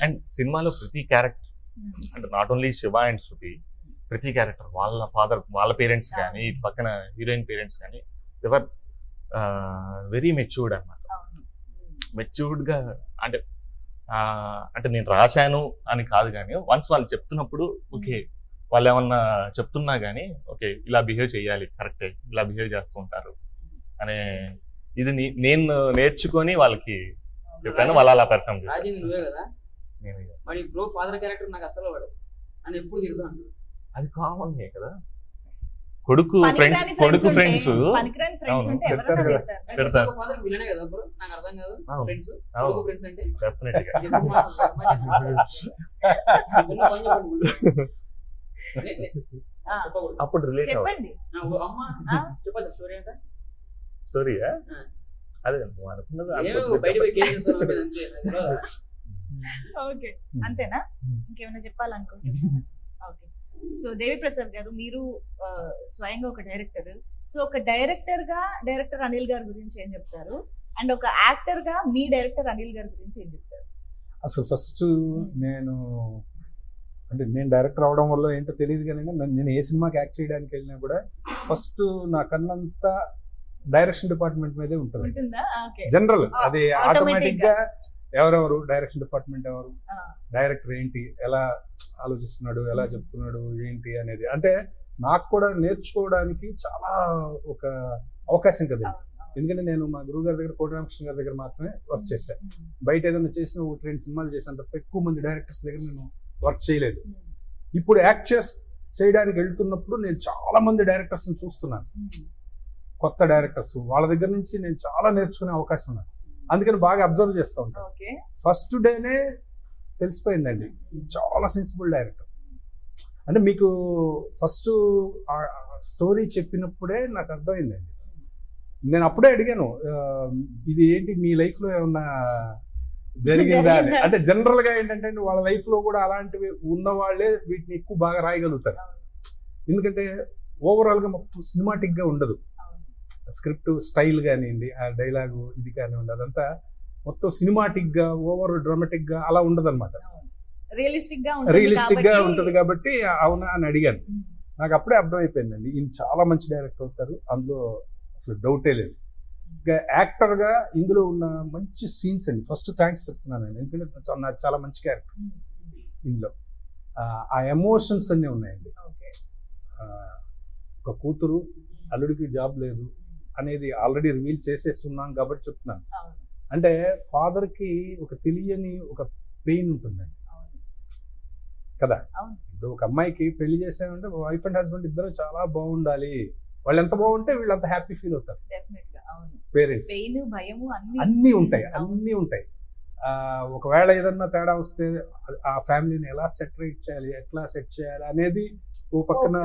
అండ్ సినిమాలో ప్రతి క్యారెక్టర్ అంటే నాట్ ఓన్లీ శివ అండ్ శృతి, ప్రతి క్యారెక్టర్ వాళ్ళ ఫాదర్ వాళ్ళ పేరెంట్స్ కానీ ఇటు పక్కన హీరోయిన్ పేరెంట్స్ కానీ ఎవర్ వెరీ మెచ్యూర్డ్ అన్నమాట. అవును. మెచ్యూర్డ్ గా అంటే అంటే నేను రాశాను అని కాదు కానీ వన్స్ వాళ్ళు చెప్తున్నప్పుడు ఓకే వాళ్ళు ఏమన్నా చెప్తున్నా కానీ ఓకే ఇలా బిహేవ్ చేయాలి, కరెక్టే ఇలా బిహేవ్ చేస్తూ ఉంటారు అనే ఇది నేను నేర్చుకొని వాళ్ళకి చెప్పాను, వాళ్ళు అలా పెర్ఫామ్ చేశారు. రాజేంద్ర నువ్వే కదా నేను మరి బ్రో ఫాదర్ క్యారెక్టర్ నాకు అసలు వాడు అని ఎప్పుడు తిరుగుతాను. అది కామన్ కదా, కొడుకు పనికిరాని ఫ్రెండ్స్ friends ఉంటే, పనికిరాని friends ఉంటే అవును, ఎవరైనా పెడతారు తిడతారు. పెడతారు. ఫాదర్ విలనే కదా బ్రో, నాకు అర్థం కాదు. అవును. ఫ్రెండ్స్ అవును. కొడుకు ఫ్రెండ్స్ అంటే డెఫినెట్ గా ఎందుకు మాట్లాడతారు? చిన్న పని చెప్పండి ముందు. ఆ, చెప్పకూడదు. అప్పుడు రిలేట్ అవ్వాలి. చెప్పండి. అమ్మ చెప్పదు స్టోరీ అంతా స్టోరీయా అదే నువ్వు అనుకున్నది నేను అనుకుంటే బయట పోయి కేసు చేస్తాను అంతే నాకు తెలియదు. ఓకే, అంతేనా? ఇంకేమైనా చెప్పాలనుకుంటున్నా? ఓకే. సో దేవి ప్రసాద్ గారు, మీరు స్వయంగా ఒక డైరెక్టర్. సో ఒక డైరెక్టర్ అనిల్ గారి గురించి ఏం చెప్తారు, అండ్ ఒక యాక్టర్ గా మీ డైరెక్టర్ అనిల్ గారి గురించి ఏం చెప్తారు? అసలు ఫస్ట్ నేను డైరెక్టర్ అవడం వల్ల ఏంటో తెలియదు కానీ నేను ఏ సినిమాకి యాక్ట్ చేయడానికి వెళ్ళినా కూడా ఫస్ట్ నా కన్నంతా డైరెక్షన్ డిపార్ట్మెంట్ మీదే ఉంటుంది ఉంటుందా? ఓకే. జనరల్. అది automatic ఆటోమేటిక్ గా ఎవరెవరు డైరెక్షన్ డిపార్ట్మెంట్ ఎవరు, ఆ, డైరెక్టర్ ఏంటి, ఎలా ఆలోచిస్తున్నాడు, ఎలా చెప్తున్నాడు ఏంటి అనేది, అంటే నాకు కూడా నేర్చుకోవడానికి చాలా ఒక అవకాశం కదండి. అవును, అవును. ఎందుకంటే నేను మా గురువు గారి దగ్గర కోటి రామకృష్ణ గారి దగ్గర మాత్రమే వర్క్ చేశాను. బయట ఏదైనా చేసిన ఒకటి రెండు సినిమాలు చేశాను తప్ప ఎక్కువ మంది డైరెక్టర్స్ దగ్గర నేను వర్క్ చేయలేదు. ఇప్పుడు యాక్ట్ చేయడానికి వెళ్తున్నప్పుడు నేను చాలా మంది డైరెక్టర్స్ చూస్తున్నాను, కొత్త డైరెక్టర్స్, వాళ్ళ దగ్గర నుంచి నేను చాలా నేర్చుకునే అవకాశం ఉన్నది. అందుకని బాగా అబ్జర్వ్ చేస్తూ ఉంటాను. ఓకే. ఫస్ట్ డేనే తెలిసిపోయిందండి చాలా సెన్సిబుల్ డైరెక్టర్. అంటే మీకు ఫస్ట్ స్టోరీ చెప్పినప్పుడే నాకు అర్థమైందండి. నేను అప్పుడే అడిగాను, ఇది ఏంటి మీ లైఫ్ లో ఏమన్నా జరిగిందా అని. అంటే జనరల్ గా ఏంటంటే వాళ్ళ లైఫ్ లో కూడా అలాంటివి ఉన్న వాళ్ళే వీటిని ఎక్కువ బాగా రాయగలుగుతారు. ఎందుకంటే ఓవరాల్ గా మొత్తం సినిమాటిక్ గా ఉండదు, స్క్రిప్ట్ స్టైల్ కానివ్వండి, ఆ డైలాగు ఇది కానివ్వండి, అదంతా మొత్తం సినిమాటిక్ గా ఓవర్ డ్రామాటిక్ గా అలా ఉండదు అనమాట. రియలిస్టిక్ గా ఉంటది కాబట్టి అవునా అని అడిగాను. నాకు అప్పుడే అర్థమైపోయిందండి ఈయన చాలా మంచి డైరెక్టర్ అవుతారు, అందులో అసలు డౌటే లేదు. ఇంకా యాక్టర్ గా ఇందులో ఉన్న మంచి సీన్స్ అండి, ఫస్ట్ థ్యాంక్స్ చెప్తున్నాను నేను, ఎందుకంటే నాకు చాలా మంచి క్యారెక్టర్ ఇందులో. ఆ ఎమోషన్స్ అన్నీ ఉన్నాయండి. ఒక కూతురు అల్లుడికి జాబ్ లేదు అనేది ఆల్రెడీ రివీల్ చేసేస్తున్నాం కాబట్టి చెప్తున్నాను. అంటే ఫాదర్ కి ఒక తెలియని ఒక పెయిన్ ఉంటుందండి కదా. ఇప్పుడు ఒక అమ్మాయికి పెళ్లి చేసామంటే వైఫ్ అండ్ హస్బెండ్ ఇద్దరు చాలా బాగుండాలి, వాళ్ళు ఎంత బాగుంటే వీళ్ళు అంత హ్యాపీ ఫీల్ అవుతారు. పేరెంట్స్ అన్నీ ఉంటాయి. ఒకవేళ ఏదన్నా తేడా వస్తే ఆ ఫ్యామిలీని ఎలా సెటరేట్ చేయాలి, ఎట్లా సెట్ చేయాలి అనేది ఓ పక్కన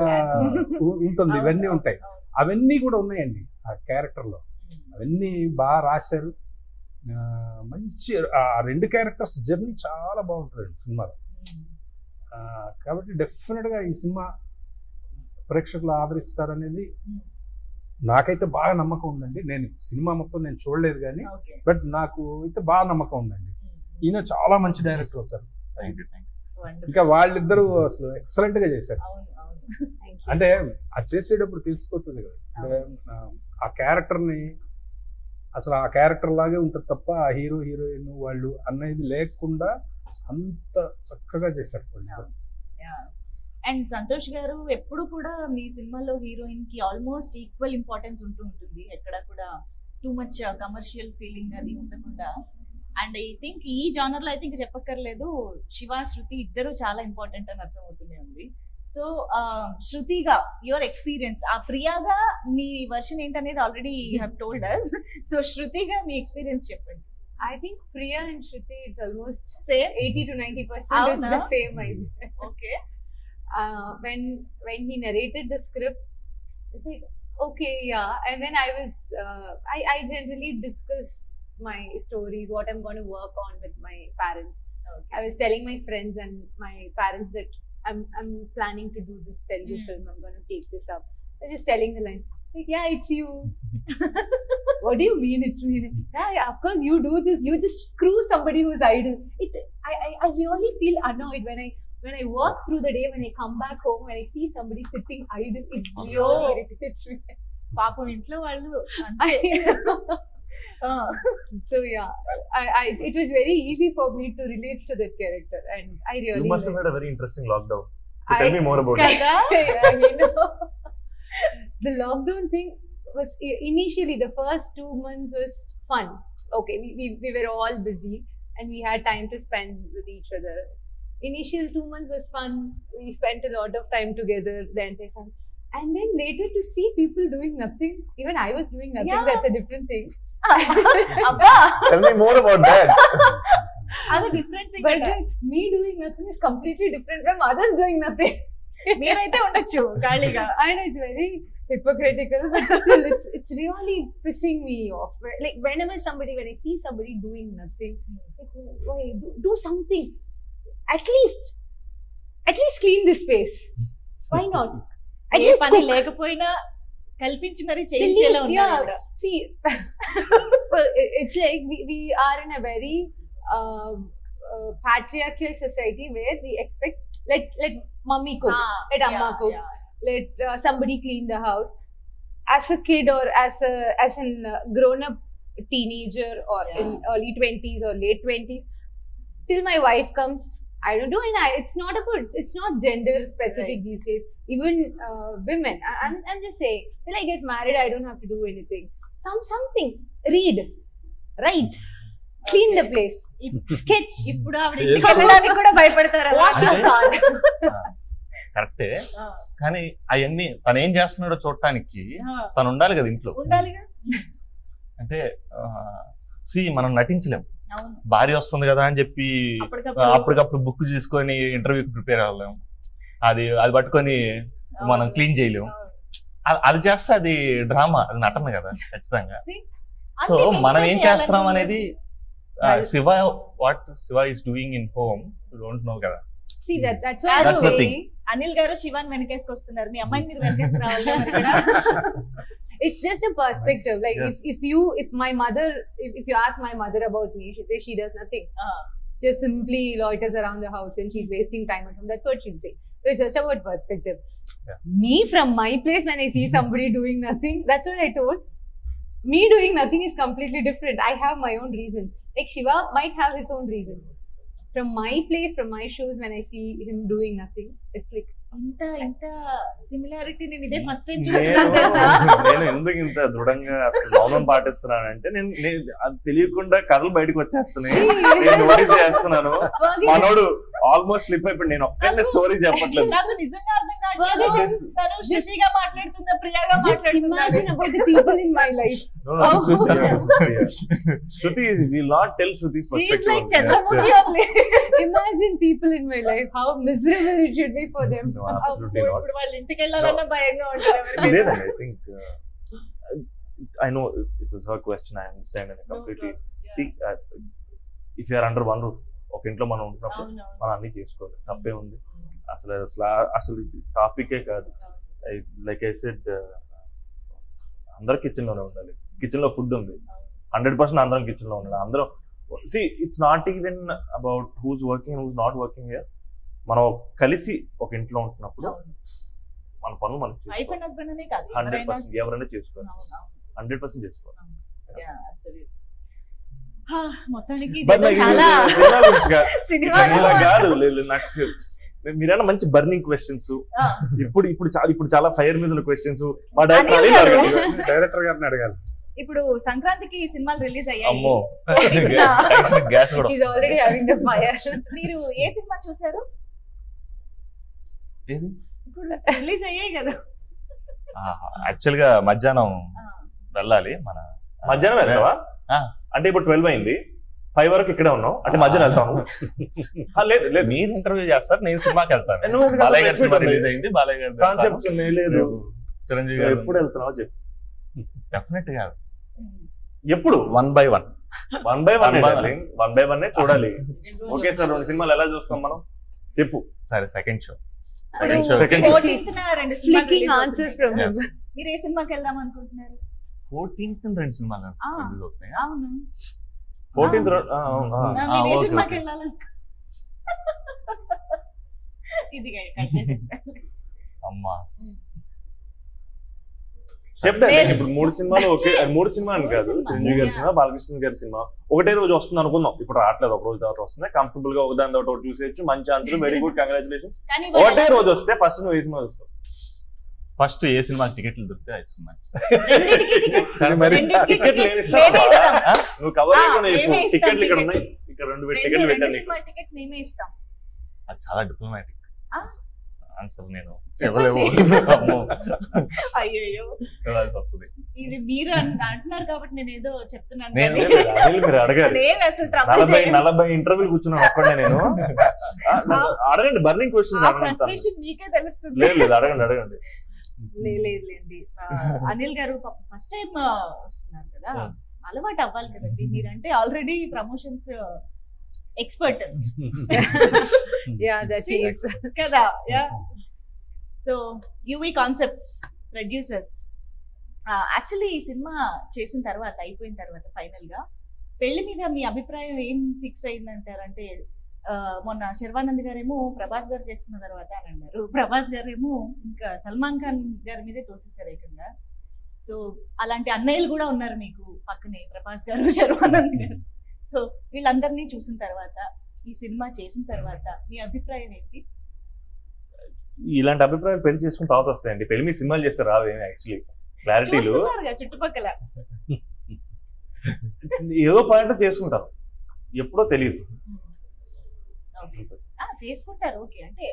ఉంటుంది. ఇవన్నీ ఉంటాయి, అవన్నీ కూడా ఉన్నాయండి ఆ క్యారెక్టర్లో. అవన్నీ బాగా రాశారు. మంచి ఆ రెండు క్యారెక్టర్స్ జర్నీ చాలా బాగుంటుంది సినిమాలో. కాబట్టి డెఫినెట్గా ఈ సినిమా ప్రేక్షకులు ఆదరిస్తారనేది నాకైతే బాగా నమ్మకం ఉందండి. నేను సినిమా మొత్తం నేను చూడలేదు కానీ బట్ నాకు అయితే బాగా నమ్మకం ఉందండి. ఈయన చాలా మంచి డైరెక్టర్ అవుతారు. ఇంకా వాళ్ళిద్దరూ అసలు ఎక్సలెంట్ గా చేశారు. అంటే అది చేసేటప్పుడు తెలిసిపోతుంది కదా, ఆ క్యారెక్టర్ ని అసలు ఆ క్యారెక్టర్ లాగే ఉంటుంది తప్ప ఆ హీరో హీరోయిన్ వాళ్ళు అనేది లేకుండా అంత చక్కగా చేశారు వాళ్ళు. అండ్ సంతోష్ గారు ఎప్పుడు కూడా మీ సినిమాలో హీరోయిన్ కి ఆల్మోస్ట్ ఈక్వల్ ఇంపార్టెన్స్ ఉంటుంది, ఎక్కడ కూడా టూ మచ్ కమర్షియల్ ఫీలింగ్ అది ఉండకుండా. అండ్ ఐ థింక్ ఈ జానర్ లో అయితే ఇంకా చెప్పక్కర్లేదు, శివ శృతి ఇద్దరు చాలా ఇంపార్టెంట్ అని అర్థమవుతూనే ఉంది. సో శృతిగా యువర్ ఎక్స్పీరియన్స్, ఆ ప్రియాగా మీ వర్షన్ ఏంటనేది already you have told us. So శృతిగా మీ ఎక్స్పీరియన్స్ చెప్పండి. I think Priya and Shruti, it's almost Same? 80 to 90% it's the same idea. Okay. When he narrated the script, it's like, okay, yeah. And then I generally discuss my stories, what I'm going to work on with my parents. Okay. I was telling my friends and my parents that I'm planning to do this Telugu film, I'm going to take this up. I was just telling the line, Like, yeah, it's you. What do you mean it's me? Yeah, of course you do this. You just screw somebody who's idle. I really feel annoyed when I work through the day, when I come back home, when I see somebody sitting idle, it really irritates me. పాపం ఇంట్లో వాళ్ళు So yeah, it was very easy for me to relate to that character, and I really. You must have had a very interesting lockdown. So tell me more about it. కదా Yeah, you know, the lockdown thing was initially the first 2 months was fun. Okay, we were all busy and we had time to spend with each other. Initial 2 months was fun. We spent a lot of time together. The entire time. And then later to see people doing nothing. Even I was doing nothing. Yeah. That's a different thing. అబ్బా Tell me more about that. అది different thing. But me doing nothing is completely different from others doing nothing. మీరైతే ఉండొచ్చు ఖాళీగా. I know it's very hypocritical, but still it's really pissing me off. Like when I see somebody doing nothing, like, why do something? At least clean this space. Why not? At A least పని cook. లేకపోయినా కల్పించి మరి At చేయించేలా least, ఉన్నారు yeah. కూడా. See, well, it's like we are in a very patriarchal society where we expect let mummy cook, let amma cook, let somebody clean the house. As a kid or as an grown up teenager or in early 20s or late 20s, till my wife comes, I don't do, and it's not gender specific these days. Even women, I'm just saying, till I get married, I don't have to do anything. Something, read, write, clean the place, sketch. ఇప్పుడు ఆవిడ ఇంటికి వెళ్ళడానికి కూడా భయపడతారు. Wash your car. కరెక్టే, కానీ అవన్నీ తను ఏం చేస్తున్నాడో చూడటానికి తను ఉండాలి కదా ఇంట్లో. ఉండాలిగా. అంటే మనం నటించలేం. అవును. భార్య వస్తుంది కదా అని చెప్పి అప్పటికప్పుడు బుక్ చేసుకొని ఇంటర్వ్యూకి ప్రిపేర్ అవ్వలేం. అది పట్టుకొని మనం క్లీన్ చేయలేం. అది చేస్తే అది డ్రామా, అది నటన కదా ఖచ్చితంగా. సో మనం ఏం చేస్తున్నాం అనేది Shiva is doing in home don't know కదా. See that's what I'm saying. Anil గారు శివాన్ వెనకేసుకొస్తున్నారు. మీ అమ్మాయిని మీరు వెనకేసుకు రావాలి మరి కూడా. It's just a perspective. Like yes. if you ask my mother about me, she says she does nothing. Just simply loiters around the house and she's wasting time at home. That's what she'll say. So it's just about perspective. Yeah. Me from my place, when I see somebody doing nothing, that's what I told. Me doing nothing is completely different. I have my own reasons. Like Shiva might have his own reasons. From my place, from my shoes, when I see him doing nothing, it's like ఇంత similarity నేను ఇదే first time చూస్తున్నాను తెలుసా. నేను ఎందుకు ఇంత దృఢంగా అసలు మౌనం పాటిస్తున్నానంటే నేను అది తెలియకుండా కథలు బయటకు వచ్చేస్తున్నాయి. నేను నోటీస్ చేస్తున్నాను. మనోడు ఆల్మోస్ట్ స్లిప్ అయిపోయి నేను ఒక్కనే స్టోరీ చెప్పట్లేదు. నాకు నిజంగా అర్థం కావట్లేదు. తను శృతిగా మాట్లాడుతుందా, ప్రియాగా మాట్లాడుతుందా? imagine about the people in my life. Shruti will not tell Shruti's She is perspective. like Chandramukhi only. Imagine people in my life, how miserable it should be for them. No, absolutely not. ఇప్పుడు వాళ్ళ ఇంటికి వెళ్ళాలన్నా భయంగా ఉంటారు. లేదండి, I think I know it was her question. I understand and I completely see. If you are under one roof, ఒక ఇంట్లో మనం ఉంటున్నప్పుడు మనం అన్ని చేసుకోవాలి, తప్పే ఉంది. అసలు టాపికే కాదు. లైక్ ఐ సెడ్, అందరు కిచెన్ లోనే ఉండాలి. కిచెన్ లో ఫుడ్ ఉంది, 100% అందరం కిచెన్ లో ఉండాలి. అందరం see it's not even about who's working who's not working here. మనం కలిసి ఒక ఇంట్లో ఉంటున్నప్పుడు మన పనులు మనం వైఫ్ అండ్ హస్బెండ్ అనే కాదు, 100% ఎవరైనా చేసుకోవాలి, 100% చేసుకోవాలి. మొత్తానికి But like చాలా సినిమా గురించి కాదు, సినిమా సినిమా కాదు. నాకు మీరైనా మంచి బర్నింగ్ క్వశ్చన్స్, ఇప్పుడు చాలా ఫైర్ మీద ఉన్న క్వశ్చన్స్ మా డైరెక్టర్ గారిని అడగాలి. ఇప్పుడు సంక్రాంతికి సినిమాలు రిలీజ్ అయ్యాయి. అమ్మో గ్యాస్ కూడా He's already having the fire. మీరు ఏ సినిమా చూసారు? ఇప్పుడు రిలీజ్ అయ్యాయి కదా. యాక్చువల్ గా మధ్యాహ్నం వెళ్ళాలి. మధ్యాహ్నం వెళ్తావా? అంటే ఇప్పుడు 12 అయింది, 5 వరకు ఇక్కడే ఉన్నాం అంటే మధ్యలో వెళ్తాము. లేదు మీరు ఇంటర్వ్యూ చేస్తారు, నేను సినిమాకి వెళ్తాను. బాలయ్య గారి సినిమా రిలీజ్ అయింది, బాలయ్య గారి కాన్సెప్ట్స్ లేదు. చిరంజీవి గారు ఎప్పుడు వెళ్తున్నావు చెప్పు. డెఫినెట్ గా ఎప్పుడు 1 by 1 చూడాలి. ఓకే సార్, 2 సినిమాలు ఎలా చూస్తాం మనం చెప్పు. సరే, second show Flicking answers from him. మీరు ఏ సినిమాకి వెళ్దాం అనుకుంటున్నారు? 14th 2 సినిమాలు రిలీజ్ అవుతున్నాయి. అవును 14th మీరు ఏ సినిమాకి వెళ్ళాలి? ఇది కట్ చేసేస్తాను. అమ్మా చెప్తాను. ఇప్పుడు 3 సినిమాలు ఓకే, 3 సినిమాలు కాదు, చిరంజీవి గారి సినిమా, బాలకృష్ణ గారి సినిమా ఒకటే రోజు వస్తుంది అనుకుందాం. ఇప్పుడు రావట్లేదు, ఒక రోజు తర్వాత వస్తుంది. కంఫర్టబుల్ గా ఒకదాని తర్వాత ఒకటి చూసేయచ్చు. మంచి ఆన్సర్, వెరీ గుడ్, కంగ్రాచులేషన్స్. ఒకటే రోజు వస్తే ఫస్ట్ నువ్వు ఏ సినిమా చూస్తావు? ఫస్ట్ ఏ సినిమా టికెట్లు దొరికితే ఆ సినిమా. నువ్వు కవర్ టికెట్లు ఇక్కడ ఉన్నాయి, ఇక్కడ 2 టికెట్లు పెట్టాను నీకు. టికెట్స్ మేమే ఇస్తాం. అది చాలా డిప్లొమాటిక్ ఆన్సర్. నేను అయ్యో వస్తుంది. ఇది మీరు అంటున్నారు కాబట్టి నేను ఏదో చెప్తున్నాను. మీరు అడగాలి. 40 ఇంటర్వ్యూలు కూర్చున్నాను ఒక్కడే నేను. అడగండి, బర్నింగ్ క్వశ్చన్ మీకే తెలుస్తుంది. లేదు అడగండి. లేదులేండి. అనిల్ గారు ఫస్ట్ టైం వస్తున్నారు కదా, అలవాటు అవ్వాలి కదండి. మీరంటే ఆల్రెడీ ప్రమోషన్స్ ఎక్స్పర్ట్ కదా. So UV concepts producers. Actually ఈ సినిమా చేసిన తర్వాత, అయిపోయిన తర్వాత ఫైనల్ గా పెళ్లి మీద మీ అభిప్రాయం ఏం ఫిక్స్ అయిందంటారు? అంటే మొన్న శర్వానంద్ గారేమో ప్రభాస్ గారు చేసుకున్న తర్వాత అని అన్నారు, ప్రభాస్ గారేమో ఇంకా సల్మాన్ ఖాన్ గారి మీదే తోసేశారు ఏకంగా. సో అలాంటి అన్నయ్యలు కూడా ఉన్నారు మీకు పక్కనే, ప్రభాస్ గారు, శర్వానంద్ గారు. సో వీళ్ళందరినీ చూసిన తర్వాత, ఈ సినిమా చేసిన తర్వాత మీ అభిప్రాయం ఏంటి? ఇలాంటి అభిప్రాయం పెళ్లి చేసుకుని తర్వాత వస్తాయండి. పెళ్లి మీ సినిమాలు చేస్తారు రావేమి యాక్చువల్లీ క్లారిటీలు చుట్టుపక్కల ఏదో పాయింట్ చేసుకుంటారు, ఎప్పుడో తెలియదు. చేసుకుంటారు ఓకే. అంటే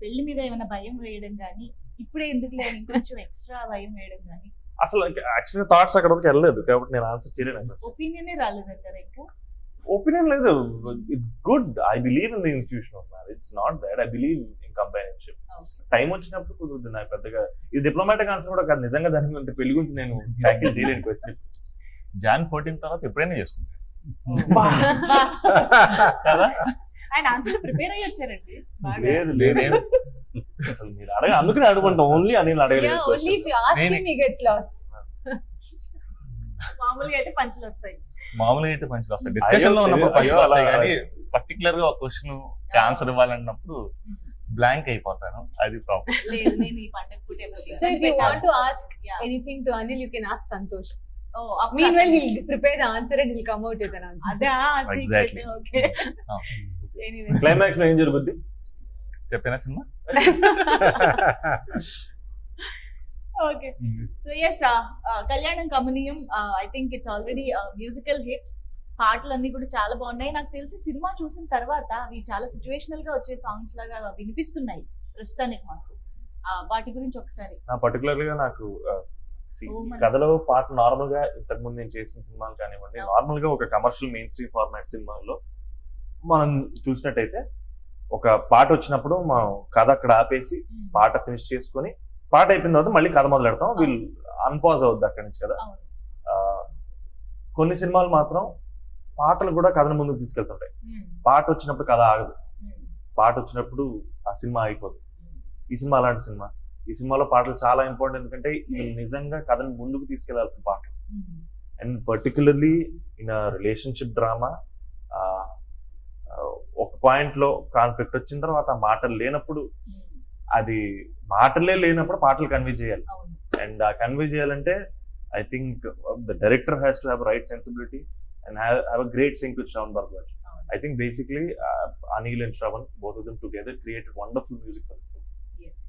పెళ్లి మీద ఏమైనా భయం వేయడం కానీ, ఇప్పుడే ఎందుకు లేదు ఇంకొంచెం ఎక్స్ట్రా భయం వేయడం కానీ? అసలు యాక్చువల్లీ థాట్స్ అక్కడ వరకు వెళ్ళలేదు కాబట్టి నేను ఆన్సర్ చేయలేను. ఒపీనియనే రాలేదంటారా? ఇంకా ఒపీనియన్ లేదు. It's good. I believe in the institution of marriage. It's not bad. I believe in companionship. Time వచ్చినప్పుడు కుదురుతుంది. నాకు పెద్దగా ఇది డిప్లొమాటిక్ ఆన్సర్ కూడా కాదు. నిజంగా దాని గురించి పెళ్లి గురించి నేను ట్యాకిల్ చేయలేను. క్వశ్చన్ Jan 14 తర్వాత ఎప్పుడైనా చేసుకుంటాను కదా. ఆయన ఆన్సర్ ప్రిపేర్ అయ్యి వచ్చారండి. లేదు లేదేం అసలు మీరు అడగ, అందుకనే అడుగుంటాం. ఓన్లీ అనిల్ అడగలేదు. మామూలుగా అయితే పంచులు వస్తాయి. మామూలుగా అయితే పంచులు వస్తాయి. డిస్కషన్ లో ఉన్నప్పుడు పంచులు వస్తాయి కానీ పర్టికులర్ గా ఒక క్వశ్చన్ ఆన్సర్ ఇవ్వాలన్నప్పుడు బ్లాంక్ అయిపోతాను. అది ప్రాబ్లం. లేదు నేను ఈ పండుగ పూటే. So if you want to ask anything to Anil, you can ask Santosh. Meanwhile, he'll prepare the answer and he'll come out with an answer. అదా సీక్రెట్. ఓకే. ఎనీవేస్ క్లైమాక్స్ లో ఏం జరుగుద్ది చెప్పినా సినిమా. ఓకే. సో ఎస్, కళ్యాణం కమనీయం I think it's already musical hit. పాటలన్నీ కూడా చాలా బాగున్నాయి. నాకు తెలిసి సినిమా చూసిన తర్వాత అవి చాలా సిచ్యువేషనల్ గా వచ్చే సాంగ్స్ లాగా వినిపిస్తున్నాయి ప్రస్తుతానికి మాకు. వాటి గురించి ఒకసారి. పర్టికులర్ గా నాకు కథలో పాట నార్మల్ గా ఇంతకు ముందు నేను చేసిన సినిమాలు కానివ్వండి, నార్మల్ గా ఒక కమర్షియల్ మెయిన్ స్ట్రీమ్ ఫార్మాట్ సినిమాల్లో మనం చూసినట్టయితే ఒక పాట వచ్చినప్పుడు మనం కథ అక్కడ ఆపేసి పాట ఫినిష్ చేసుకుని పాట అయిపోయిన తర్వాత మళ్ళీ కథ మొదలెడతాం. వీళ్ళు అన్పాజ్ అవుద్ది అక్కడి నుంచి కదా. కొన్ని సినిమాలు మాత్రం పాటలు కూడా కథను ముందుకు తీసుకెళ్తుంటాయి. పాట వచ్చినప్పుడు కథ ఆగదు, పాట వచ్చినప్పుడు ఆ సినిమా అయిపోదు. ఈ సినిమా అలాంటి సినిమా. ఈ సినిమాలో పాటలు చాలా ఇంపార్టెంట్, ఎందుకంటే వీళ్ళు నిజంగా కథను ముందుకు తీసుకెళ్లాల్సిన పాటలు. And particularly in relationship drama ఒక పాయింట్ లో కాన్ఫ్లిక్ట్ వచ్చిన తర్వాత మాటలు లేనప్పుడు, అది మాటలే లేనప్పుడు పాటలు కన్వే చేయాలి. అండ్ ఆ కన్వే చేయాలంటే I think the director has to have right sensibility and have a great sync with Shravan Bharadwaj. I think basically Anil and Shravan, both of them together created wonderful music for this film.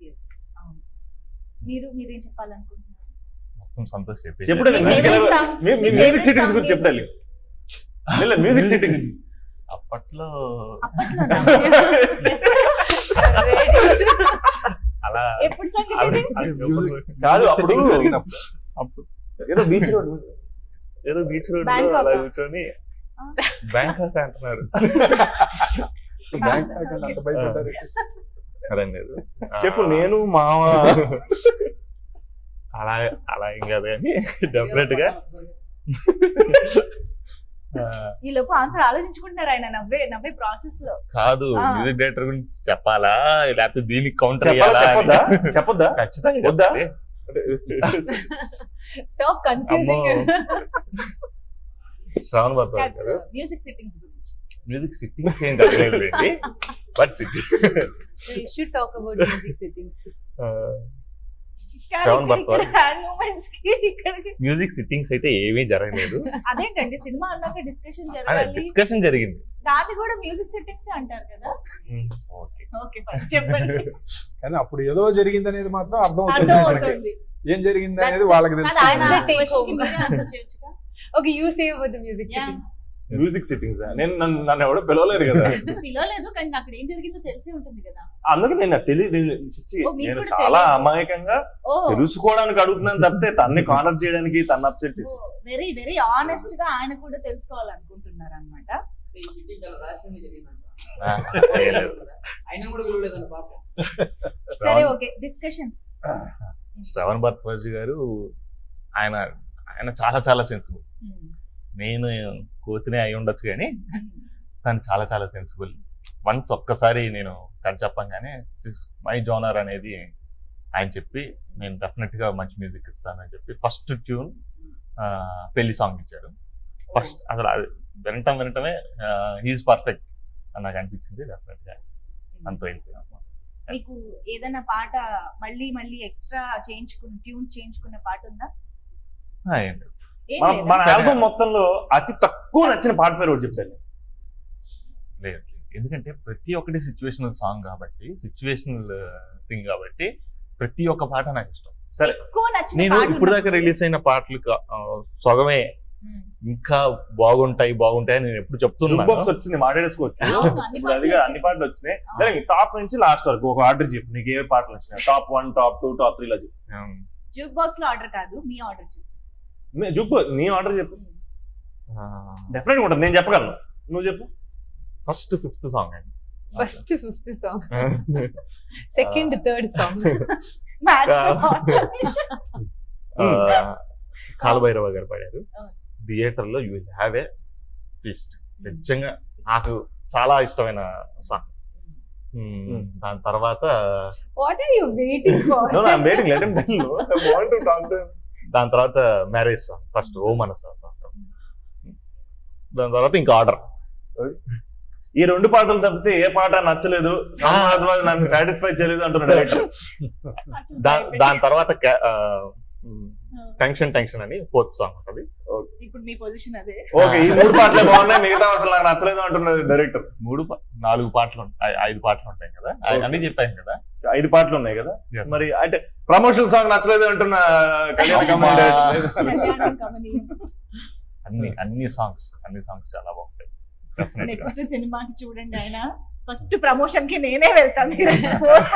Yes. మీరేం చెప్పాలనుకుంటున్నారు? మొత్తం సంతోష్ చెప్పండి. Music sittings గురించి చెప్పాలి. Music sittings అప్పట్లో అలా ఎప్పుడు సంగతి కాదు. అప్పుడు ఏదో బీచ్ రోడ్ అలా కూర్చొని బ్యాంకాక్ అంటున్నారు. చెప్పు. నేను మామ అలా అలా ఏం కాదు కానీ డెఫినెట్ గా ఈ లోపు ఆన్సర్ ఆలోచించుకుంటున్నారు ఆయన నవ్వే ప్రాసెస్ లో. కాదు, మ్యూజిక్ డైరెక్టర్ గురించి చెప్పాలా లేకపోతే దీనికి కౌంటర్ చేయాలా? చెప్పొద్దా? ఖచ్చితంగా వద్దా? Stop confusing him. Shravan Bharadwaj గారు మ్యూజిక్ సిట్టింగ్స్ గురించి. మ్యూజిక్ సిట్టింగ్స్ ఏం జరగలేదండి, but We should talk about music settings. Shravan Bharadwaj hand moments కి ఇక్కడికి మ్యూజిక్ సిట్టింగ్స్ అయితే ఏమీ జరగలేదు. అదేంటండి సినిమా అన్నాక డిస్కషన్ జరగాలి, డిస్కషన్ జరిగింది. దాన్ని కూడా మ్యూజిక్ సెట్టింగ్స్ అంటారు కదా. ఓకే ఓకే చెప్పండి. కానీ అప్పుడు ఏదో జరిగింది అనేది మాత్రం అర్థం అవుతుంది మనకి. అర్థమవుతుంది. ఏం జరిగింది అనేది వాళ్ళకి తెలుసు. కానీ ఆయన That's the take question కి home. మీరే answer చేయొచ్చుగా. Okay, you say about the music Yeah. settings. Music sittings నేను నన్ను ఎవడో పిలవలేదు కదా, పిలవలేదు, కానీ అక్కడ ఏం జరిగిందో తెలిసి ఉంటుంది కదా. అందుకే నేను తెలియదు. ఓ, మీకు నేను కూడా చాలా తెలియదు. అమాయకంగా ఓ తెలుసుకోవడానికి అడుగుతున్నాను తప్పితే తన్ని కార్నర్ చేయడానికి తన అప్సెట్ వెరీ వెరీ ఆనెస్ట్ గా ఆయన కూడా తెలుసుకోవాలనుకుంటున్నారు అనమాట. ఈ షిట్టింగ్ చాలా రహస్యంగా జరిగిందంట. లేదు. ఆయన కూడా విలువలేదంట పాపం. సరే ఓకే డిస్కషన్స్. శ్రవణ్ భరద్వాజ్ గారు ఆయన ఆయన చాలా చాలా సెన్సిబుల్. నేను కోతినే అయి ఉండొచ్చు కానీ తను చాలా చాలా సెన్సిబుల్. వన్స్ ఒక్కసారి నేను తను చెప్పంగానే మై జోనర్ అనేది ఆయన చెప్పి నేను డెఫినెట్ గా మంచి మ్యూజిక్ ఇస్తానని చెప్పి ఫస్ట్ ట్యూన్ పెళ్లి సాంగ్ ఇచ్చారు. ఫస్ట్ అసలు అది వినటమే హీఈస్ పర్ఫెక్ట్ అని నాకు అనిపించింది. డెఫినెట్ గా అంత వెళ్ళిపోయాను. మీకు ఏదైనా పాట మళ్ళీ మళ్ళీ ఎక్స్ట్రా ట్యూన్స్ చేయించుకున్న పాట ఉందా? ఏం మన లేదా? ఆల్బమ్ మొత్తంలో అతి తక్కువ నచ్చిన పాట పేరు ఒకటి చెప్తాను. లేదు, ఎందుకంటే ప్రతి ఒక్కటి సిచ్యువేషనల్ సాంగ్ కాబట్టి, సిచ్యువేషనల్ థింగ్ కాబట్టి ప్రతి ఒక్క పాట నాకు ఇష్టం. సరే, ఎక్కువ నచ్చిన నేను పాట ఇప్పుడు దాకా ఉన్నప్పుడు. రిలీజ్ అయిన పాటలు సగమే ఇంకా బాగుంటాయి అని నేను ఎప్పుడు జూక్ చెప్తున్నాను. బాక్స్ వచ్చింది మాట్లాడేసుకోవచ్చు. అవును, అన్ని ఇప్పుడు పాటలు అదిగా అన్ని పాటలు వచ్చినాయి. దానికి టాప్ నుంచి లాస్ట్ వరకు ఒక ఆర్డర్ చెప్పు, నీకు ఏ పాటలు వచ్చినాయి, టాప్ 1 టాప్ 2 టాప్ 3 లా చెప్పు. జూక్ బాక్స్ లో ఆర్డర్ కాదు, మీ ఆర్డర్ చెప్పు. జూక్ నీ ఆర్డర్ చెప్పు, డెఫినెట్ గా ఉంటుంది. నేను చెప్పగలను, నువ్వు చెప్పు. ఫస్ట్ 5th సాంగ్ అండి. First 5th song. Second, third song. మ్యాచ్ కాలభైరవ గారు పాడారు. అవును. థియేటర్ లో you will have a feast. నిజంగా నాకు చాలా ఇష్టమైన సాంగ్. దాని తర్వాత What are you waiting for? No, I'm waiting. Let him tell you. I want to talk to him. దాని తర్వాత మ్యారేజ్ సాంగ్ ఫస్ట్, ఓ మనస సాంగ్. దాని తర్వాత ఇంకా ఆర్డర్. ఈ 2 పాటలు తప్పితే ఏ పాట నచ్చలేదు, నన్ను సాటిస్ఫై చేయలేదు అంటున్నాడు డైరెక్టర్. దాని తర్వాత టెన్షన్ అని 4th సాంగ్ ఉంటుంది. ఇప్పుడు మీ పొజిషన్ అదే. ఓకే, ఈ 3 పాటలే బాగున్నాయి, మిగతా అసలు నాకు నచ్చలేదు అంటున్నాడు డైరెక్టర్. 4 పాటలు 5 పాటలు ఉంటాయి కదా, అన్ని చెప్పాను కదా. 5 పాటలు ఉన్నాయి కదా. Yes. మరి అంటే ప్రమోషన్ సాంగ్ నచ్చలేదు అంటున్న కళ్యాణ అమ్మా. కళ్యాణం కమనీయం. అన్ని సాంగ్స్ చాలా బాగుంటాయి. Definitely గా. నెక్స్ట్ సినిమాకి చూడండి, ఆయన ఫస్ట్ ప్రమోషన్ కి నేనే వెళ్తాను. పోస్ట్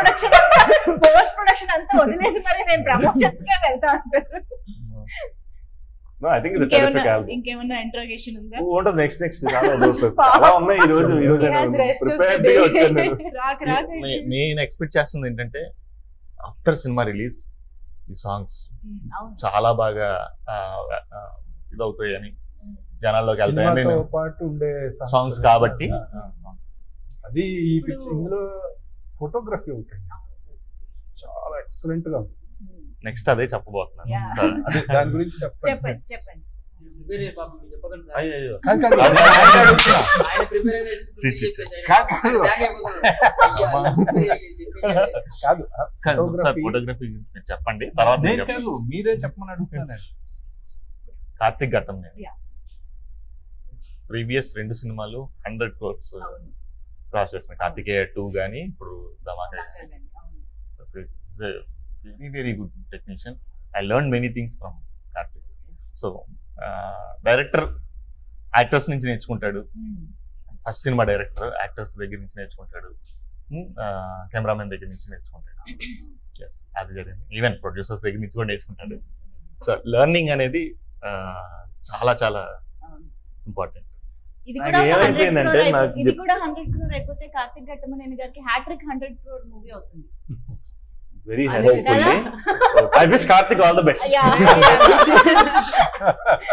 ప్రొడక్షన్ అంతా వదిలేసి మరి నేను ప్రమోషన్స్ కే వెళ్తా అంటారు. No, I think it's a terrific album. ఇంకేమన్నా ఇంట్రోగేషన్ ఉందా? ఉంటుంది నెక్స్ట్ చాలా ఉన్నాయి. ఈ రోజు He has rest of the prepared day. గా వచ్చాను నేను. రాక నేను ఎక్స్పెక్ట్ చేస్తుంది ఏంటంటే ఆఫ్టర్ సినిమా రిలీజ్ ఈ సాంగ్స్ అవును. చాలా బాగా ఇదవుతాయి అని జనాల్లోకి వెళ్తాయని సినిమాతో నేను పాటు ఉండే సాంగ్స్ కాబట్టి అది ఈ పిక్చర్ ఇందులో ఫోటోగ్రఫీ ఉంటుంది, చాలా ఎక్సలెంట్ గా ఉంది. నెక్స్ట్ అదే చెప్పబోతున్నాను. Yeah. అదే దాని గురించి చెప్పండి. చెప్పండి. ప్రిపేర్ అయ్యే పాపం మీరు చెప్పకండి సార్. అయ్యో కాదు, కాదు, ఆయన అడుగుతున్నా. ఆయన ప్రిపేర్ అయ్యేది చి, చి, చి. కాదు, కాదు. బ్యాగ్ అయిపోతున్నాడు. అయ్యా, చెప్పేసి. కాదు ఫోటోగ్రఫీ ఫోటోగ్రఫీ చెప్పండి, తర్వాత నేను నేను చెప్తాను. కాదు, మీరే చెప్పమని అడుగుతున్నాను. కార్తిక్ ఘట్టం నేను Yeah. ప్రీవియస్ 2 సినిమాలు 100 crores అవును. క్రాస్ చేసిన. కార్తికేయ 2 గానీ ఇప్పుడు ధమాకా. అవును. Very very good technician. I learn many things from Karthik. So director actors నుంచి నేర్చుకుంటాడు. ఫస్ట్ సినిమా డైరెక్టర్ యాక్టర్స్ దగ్గర నుంచి నేర్చుకుంటాడు, కెమెరామెన్ దగ్గర నుంచి నేర్చుకుంటాడు. ఎస్, అది జరిగింది. ఈవెన్ ప్రొడ్యూసర్స్ దగ్గర నుంచి కూడా నేర్చుకుంటాడు. సో లెర్నింగ్ అనేది చాలా చాలా అవును. ఇంపార్టెంట్. ఇది నాకు కూడా ఒక 100 ఏమైపోయిందంటే crore నాకు ఇది కూడా 100 crore అయిపోతే కార్తిక్ ఘట్టమనేని గారికి హ్యాట్రిక్ 100 crore మూవీ అవుతుంది. వెరీ అదే hopefully I wish Karthik all the best. Yeah.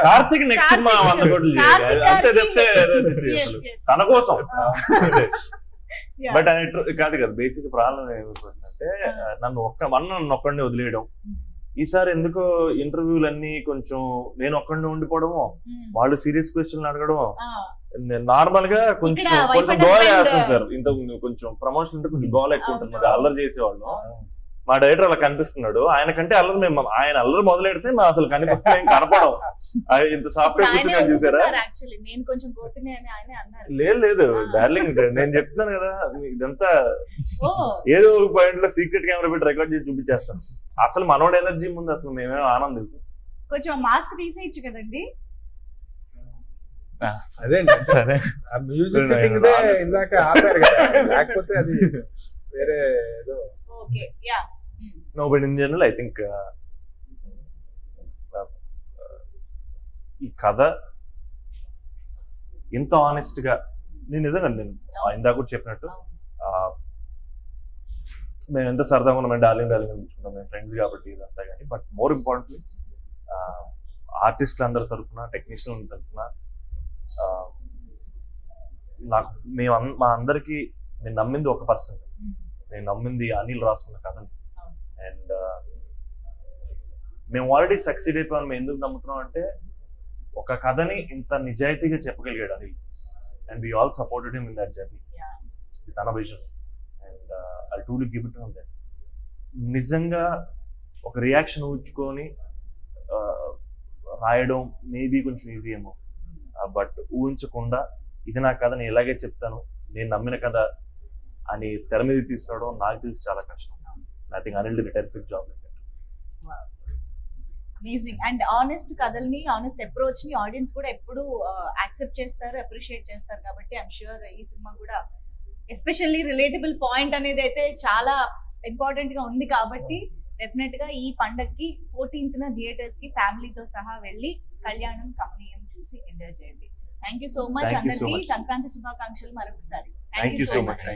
Karthik next cinema 100 కోట్లు చేయాలి. కార్తిక్ అంతే చెప్తే Yes, yes. తన కోసం. Yeah. బట్ కాదు కదా, బేసిక్ ప్రాబ్లం ఏమైపోతుందంటే నన్ను ఒక్కడిని వదిలేయడం, ఈసారి ఎందుకో ఇంటర్వ్యూలన్నీ కొంచెం నేను ఒక్కడిని ఉండిపోవడము, వాళ్ళు సీరియస్ క్వశ్చన్లు అడగడం, నార్మల్ గా కొంచెం గోల వేస్తాను సార్. ఇంత కొంచెం ప్రమోషన్ అంటే కొంచెం గోల ఎక్కువ ఉంటుంది, మరి అల్లరి చేసేవాళ్ళం. మా డైరెక్టర్ అలా కనిపిస్తున్నాడు, ఆయన కంటే అల్లరి మేము, ఆయన అల్లరి మొదలెడితే మా అసలు కనపడం. ఇంత సాఫ్ట్వేర్ కూర్చుని చూసారా? లేదు డార్లింగ్, నేను చెప్తున్నాను కదా, ఇదంతా ఏదో ఒక పాయింట్ లో సీక్రెట్ కెమెరా పెట్టి రికార్డ్ చేసి చూపించేస్తాను. అసలు మనోడు ఎనర్జీ ముందు అసలు మేమేమో ఆనందం తెలుసు. కొంచెం మాస్క్ తీసేయచ్చు కదండి. అదే సరే, మ్యూజిక్ సెట్టింగ్ ఇందాక ఆపారు కదా, లేకపోతే అది వేరే ఏదో. Okay yeah. No, but in general, I think ఈ కథ ఇంత ఆనెస్ట్ గా, నేను నిజంగా నేను ఇందాక కూడా చెప్పినట్టు మేము ఎంత సరదాగా ఉన్నాం, మేము డార్లింగ్ అనిపించుకుంటాం, మేము ఫ్రెండ్స్ కాబట్టి ఇదంతా. కానీ బట్ మోర్ ఇంపార్టెంట్లీ ఆర్టిస్టులు అందరి తరఫున, టెక్నీషియన్ తరఫున నాకు మా అందరికి నేను నమ్మింది ఒక పర్సన్, నేను నమ్మింది అనిల్ రాసుకున్న కథని. అండ్ మేము ఆల్రెడీ సక్సీడ్ అయిపోయాం. మేము ఎందుకు నమ్ముతున్నాం అంటే ఒక కథని ఇంత నిజాయితీగా చెప్పగలిగాడు Anil, and we all supported him in that journey. ఇది తన vision, and I truly give it him that. నిజంగా ఒక రియాక్షన్ ఊహించుకొని రాయడం మేబీ కొంచెం ఈజీ ఏమో, బట్ ఊహించకుండా ఇది నా కథ, నేను ఇలాగే చెప్తాను, నేను నమ్మిన కథ అని తెర మీద తీసుకురావడం నాకు తెలిసి చాలా కష్టం. I think Anil did a terrific job with it. Wow. Amazing. And honest కథల్ని, honest approach ని ఆడియన్స్ కూడా ఎప్పుడు యాక్సెప్ట్ చేస్తారు, అప్రిషియేట్ చేస్తారు. కాబట్టి ఐఎమ్ ష్యూర్ ఈ సినిమా కూడా ఎస్పెషల్లీ రిలేటబుల్ పాయింట్ అనేది అయితే చాలా ఇంపార్టెంట్ గా ఉంది. కాబట్టి డెఫినెట్ గా ఈ పండగకి 14th థియేటర్స్ కి ఫ్యామిలీతో సహా వెళ్ళి కళ్యాణం కమనీయం చూసి ఎంజాయ్ చేయండి. థ్యాంక్ యూ సో మచ్ అందరికీ. సంక్రాంతి శుభాకాంక్షలు మరొకసారి. Thank you so much.